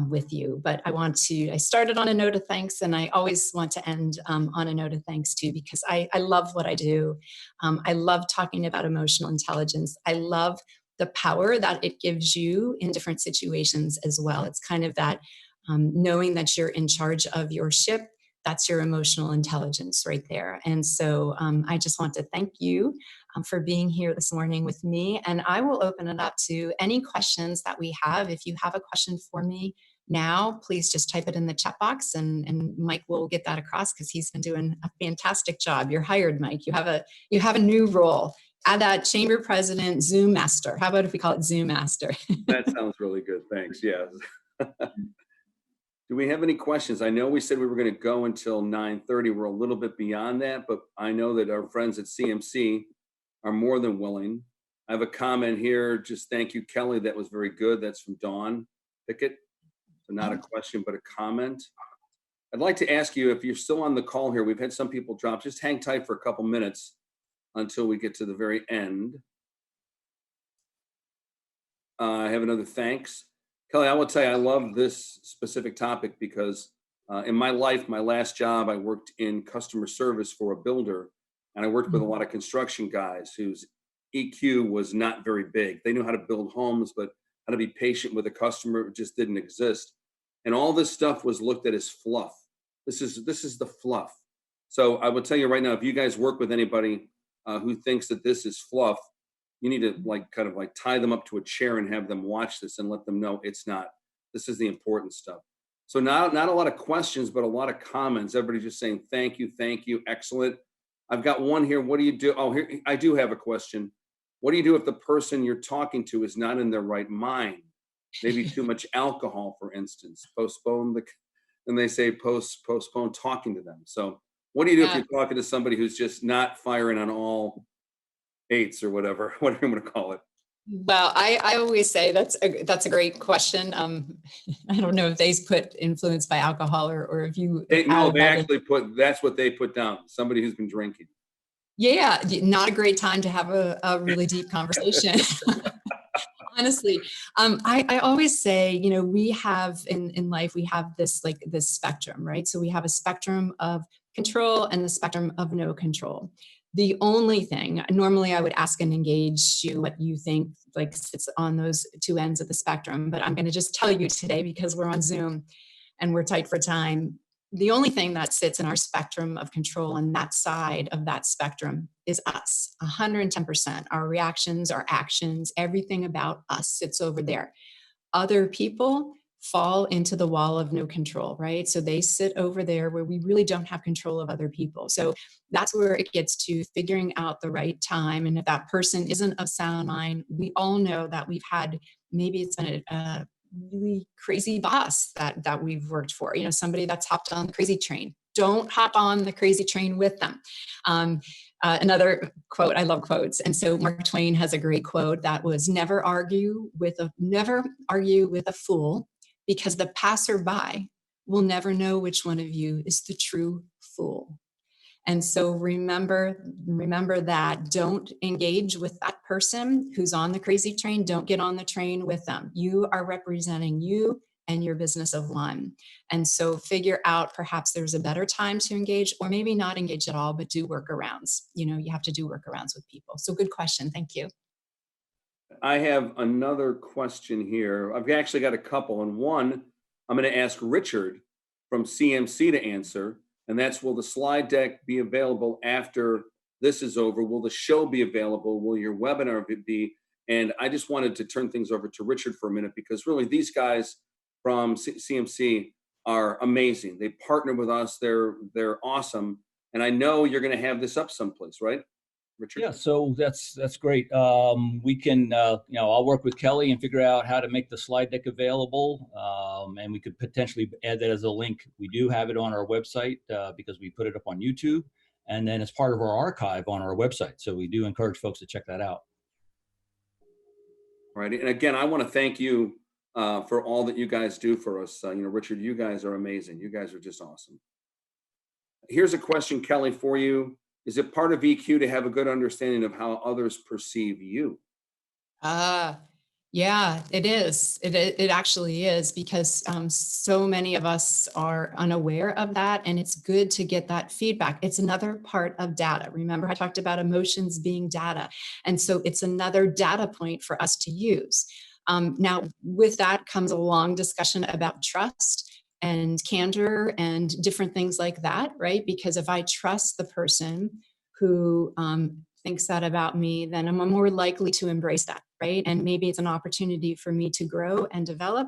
with you. But I started on a note of thanks, and I always want to end on a note of thanks too, because I love what I do. I love talking about emotional intelligence. I love the power that it gives you in different situations as well. It's kind of that knowing that you're in charge of your ship. That's your emotional intelligence right there. And so I just want to thank you for being here this morning with me. And I will open it up to any questions that we have. If you have a question for me now, please just type it in the chat box, and Mike will get that across, because he's been doing a fantastic job. You're hired, Mike. You have a new role. Add that Chamber President Zoom Master. How about if we call it Zoom Master? That sounds really good. Thanks. Yes. Do we have any questions? I know we said we were going to go until 9:30. We're a little bit beyond that, but I know that our friends at CMC are more than willing. I have a comment here. Just thank you, Kelly. That was very good. That's from Dawn Pickett. So not a question, but a comment. I'd like to ask you, if you're still on the call here, we've had some people drop. Just hang tight for a couple minutes until we get to the very end. I have another thanks. Kelly, I will tell you, I love this specific topic because in my life, my last job, I worked in customer service for a builder, and I worked with a lot of construction guys whose EQ was not very big. They knew how to build homes, but how to be patient with a customer just didn't exist. And all this stuff was looked at as fluff. This is the fluff. So I will tell you right now, if you guys work with anybody who thinks that this is fluff, you need to kind of tie them up to a chair and have them watch this and let them know it's not. This is the important stuff. So not a lot of questions, but a lot of comments. Everybody just saying, thank you, excellent. I've got one here. What do you do? Oh, here, I do have a question. What do you do if the person you're talking to is not in their right mind? Maybe too much alcohol, for instance. And they say postpone talking to them. So what do you do if you're talking to somebody who's just not firing on all eights or whatever I'm going to call it? Well, I always say that's a great question. I don't know if they put influenced by alcohol or if you. They actually that's what they put down. Somebody who's been drinking. Yeah, not a great time to have a really deep conversation. Honestly, I always say, we have in life, we have this spectrum, right? So we have a spectrum of control and the spectrum of no control. The only thing, normally I would ask and engage you what you think sits on those two ends of the spectrum, but I'm going to just tell you today, because we're on Zoom and we're tight for time. the only thing that sits in our spectrum of control on that side of that spectrum is us, 110%. Our reactions, our actions, everything about us sits over there. Other people fall into the wall of no control, right? So they sit over there where we really don't have control of other people. So that's where it gets to figuring out the right time. And if that person isn't of sound mind, we all know that we've had, maybe it's been a really crazy boss that we've worked for, somebody that's hopped on the crazy train. Don't hop on the crazy train with them. Another quote, I love quotes. And so Mark Twain has a great quote that was, never argue with a fool, because the passerby will never know which one of you is the true fool. And so remember that. Don't engage with that person who's on the crazy train. Don't get on the train with them. You are representing you and your business of one. And so figure out, perhaps there's a better time to engage, or maybe not engage at all, but do workarounds. You have to do workarounds with people. So good question. Thank you. I have another question here. I've actually got a couple, and one I'm going to ask Richard from CMC to answer, and that's, will the slide deck be available after this is over? Will the show be available? Will your webinar be? And I just wanted to turn things over to Richard for a minute, because really these guys from CMC are amazing. They partner with us. They're awesome. And I know you're going to have this up someplace, right, Richard? Yeah, so that's great. We can, I'll work with Kelly and figure out how to make the slide deck available, and we could potentially add that as a link. We do have it on our website because we put it up on YouTube, and then it's part of our archive on our website. So we do encourage folks to check that out. Right, and again, I want to thank you for all that you guys do for us. Richard, you guys are amazing. You guys are just awesome. Here's a question, Kelly, for you. Is it part of EQ to have a good understanding of how others perceive you? Yeah, it is. It actually is, because so many of us are unaware of that, and it's good to get that feedback. It's another part of data. Remember, I talked about emotions being data, and so it's another data point for us to use. Now, with that comes a long discussion about trust and candor and different things like that, right? Because if I trust the person who thinks that about me, then I'm more likely to embrace that, right? And maybe it's an opportunity for me to grow and develop.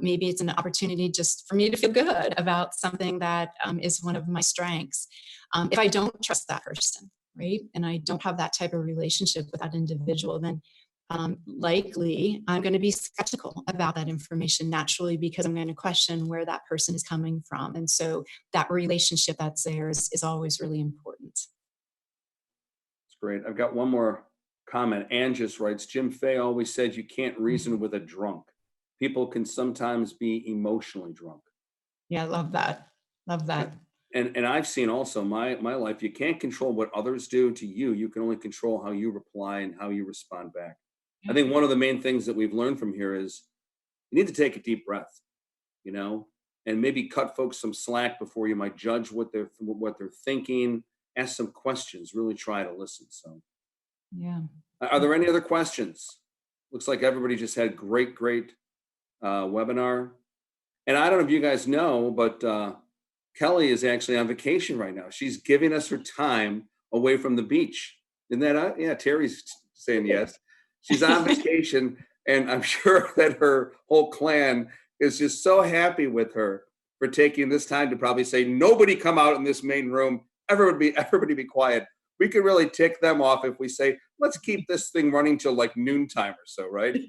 Maybe it's an opportunity just for me to feel good about something that is one of my strengths. If I don't trust that person, right, and I don't have that type of relationship with that individual, then likely I'm going to be skeptical about that information naturally, because I'm going to question where that person is coming from. And so that relationship that's there is always really important. That's great. I've got one more comment. Ann just writes, Jim Fay always said you can't reason with a drunk. People can sometimes be emotionally drunk. Yeah, I love that. Love that. And I've seen also my life, you can't control what others do to you. You can only control how you reply and how you respond back. I think one of the main things that we've learned from here is you need to take a deep breath, and maybe cut folks some slack before you might judge what they're thinking. Ask some questions, really try to listen. So yeah. Are there any other questions? Looks like everybody just had great webinar. And I don't know if you guys know, but Kelly is actually on vacation right now. She's giving us her time away from the beach. Isn't that yeah, Terry's saying yes. She's on vacation, and I'm sure that her whole clan is just so happy with her for taking this time to probably say, nobody come out in this main room. Everybody be quiet. We could really tick them off if we say, let's keep this thing running till like noontime or so, right?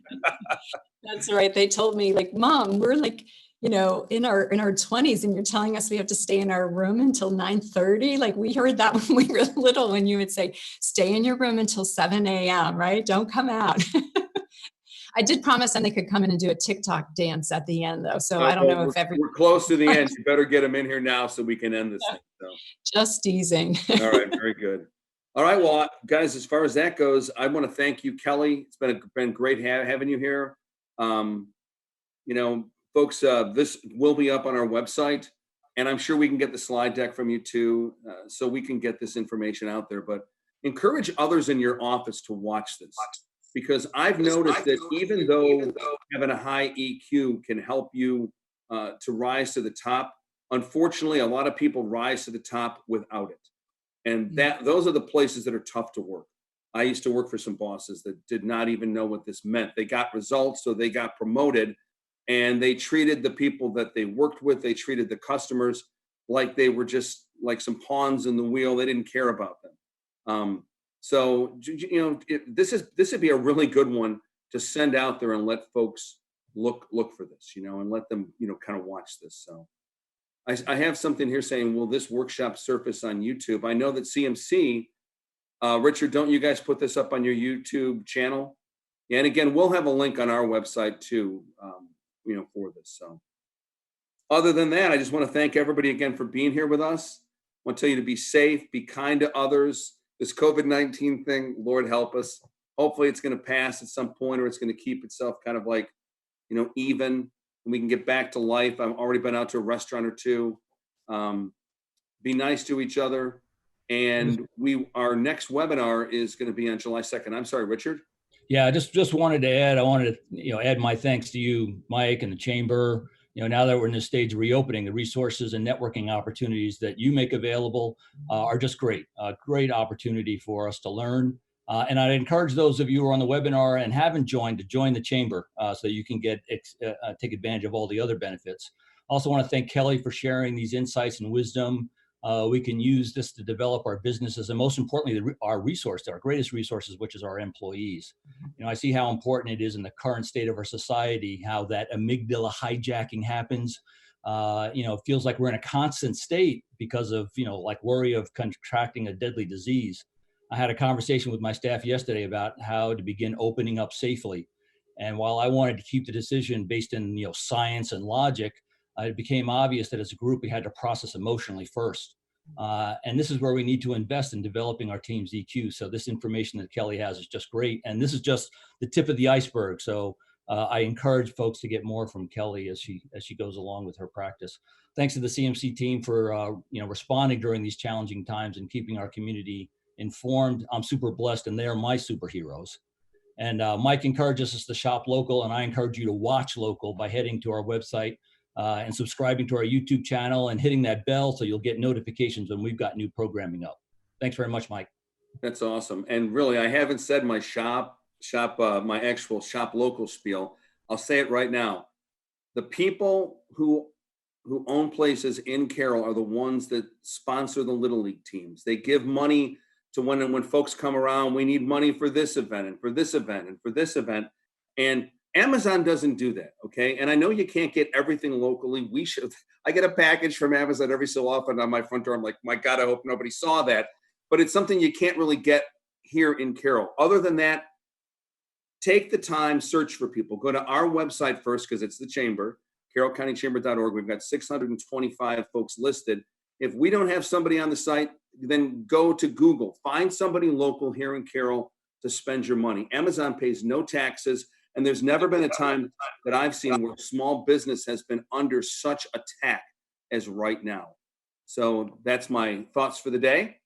That's right. They told me, like, Mom, we're like, in our 20s, and you're telling us we have to stay in our room until 9:30. Like, we heard that when we were little, when you would say, stay in your room until 7 a.m., right? Don't come out. I did promise them they could come in and do a TikTok dance at the end, though. So I don't know if we're close to the end. You better get them in here now so we can end this thing. So. Just teasing. All right, very good. All right, well, guys, as far as that goes, I want to thank you, Kelly. It's been great having you here. Folks, this will be up on our website, and I'm sure we can get the slide deck from you too, so we can get this information out there. But encourage others in your office to watch this, because I've noticed that even though having a high EQ can help you to rise to the top, unfortunately, a lot of people rise to the top without it. And those are the places that are tough to work. I used to work for some bosses that did not even know what this meant. They got results, so they got promoted, and they treated the people that they worked with, they treated the customers like they were just like some pawns in the wheel. They didn't care about them. So, you know, this would be a really good one to send out there and let folks look for this, you know, and let them, you know, kind of watch this. So I have something here saying, will this workshop surface on YouTube? I know that CMC, Richard, don't you guys put this up on your YouTube channel? Yeah, and again, we'll have a link on our website too, you know, for this. So other than that, I just want to thank everybody again for being here with us. I want to tell you to be safe, be kind to others. This COVID-19 thing, Lord help us. Hopefully it's going to pass at some point, or it's going to keep itself kind of like, you know, even, and we can get back to life. I've already been out to a restaurant or two. Be nice to each other. And our next webinar is going to be on July 2nd. I'm sorry, Richard. Yeah, just wanted to add, I wanted to, you know, add my thanks to you, Mike, and the chamber. You know, now that we're in this stage of reopening, the resources and networking opportunities that you make available are just great. Great opportunity for us to learn. And I'd encourage those of you who are on the webinar and haven't joined to join the chamber so you can take advantage of all the other benefits. Also want to thank Kelly for sharing these insights and wisdom. We can use this to develop our businesses, and most importantly, our greatest resources, which is our employees. You know, I see how important it is in the current state of our society, how that amygdala hijacking happens. You know, it feels like we're in a constant state because of, you know, like worry of contracting a deadly disease. I had a conversation with my staff yesterday about how to begin opening up safely. And while I wanted to keep the decision based in, you know, science and logic, it became obvious that as a group, we had to process emotionally first. And this is where we need to invest in developing our team's EQ. So this information that Kelly has is just great. And this is just the tip of the iceberg. So I encourage folks to get more from Kelly as she goes along with her practice. Thanks to the CMC team for you know, responding during these challenging times and keeping our community informed. I'm super blessed, and they are my superheroes. And Mike encourages us to shop local, and I encourage you to watch local by heading to our website and subscribing to our YouTube channel and hitting that bell so you'll get notifications when we've got new programming up. Thanks very much, Mike. That's awesome. And really, I haven't said my my actual shop local spiel. I'll say it right now. The people who own places in Carroll are the ones that sponsor the Little League teams. They give money to when folks come around, we need money for this event and for this event and for this event. And Amazon doesn't do that, okay? And I know you can't get everything locally. I get a package from Amazon every so often on my front door. I'm like, my God, I hope nobody saw that. But it's something you can't really get here in Carroll. Other than that, take the time, search for people. Go to our website first, because it's the chamber, carrollcountychamber.org. We've got 625 folks listed. If we don't have somebody on the site, then go to Google. Find somebody local here in Carroll to spend your money. Amazon pays no taxes, and there's never been a time that I've seen where small business has been under such attack as right now. So that's my thoughts for the day.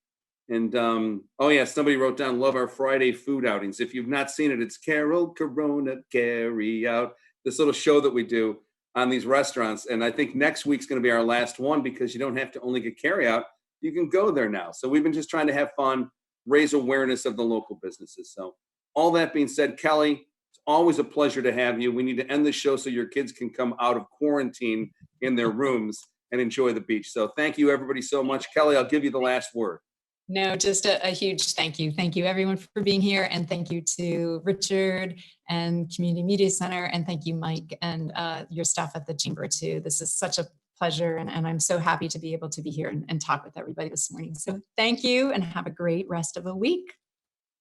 And oh yeah, somebody wrote down, love our Friday food outings. If you've not seen it, it's Carroll Corona Carry Out, this little show that we do on these restaurants. And I think next week's going to be our last one, because you don't have to only get carry out. You can go there now. So we've been just trying to have fun, raise awareness of the local businesses. So all that being said, Kelly, it's always a pleasure to have you. We need to end the show so your kids can come out of quarantine in their rooms and enjoy the beach. So thank you, everybody, so much. Kelly, I'll give you the last word. No, just a huge thank you. Thank you, everyone, for being here. And thank you to Richard and Community Media Center. And thank you, Mike, and your staff at the Chamber, too. This is such a pleasure. And I'm so happy to be able to be here and talk with everybody this morning. So thank you, and have a great rest of the week.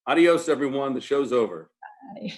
Adios, everyone. The show's over. Bye.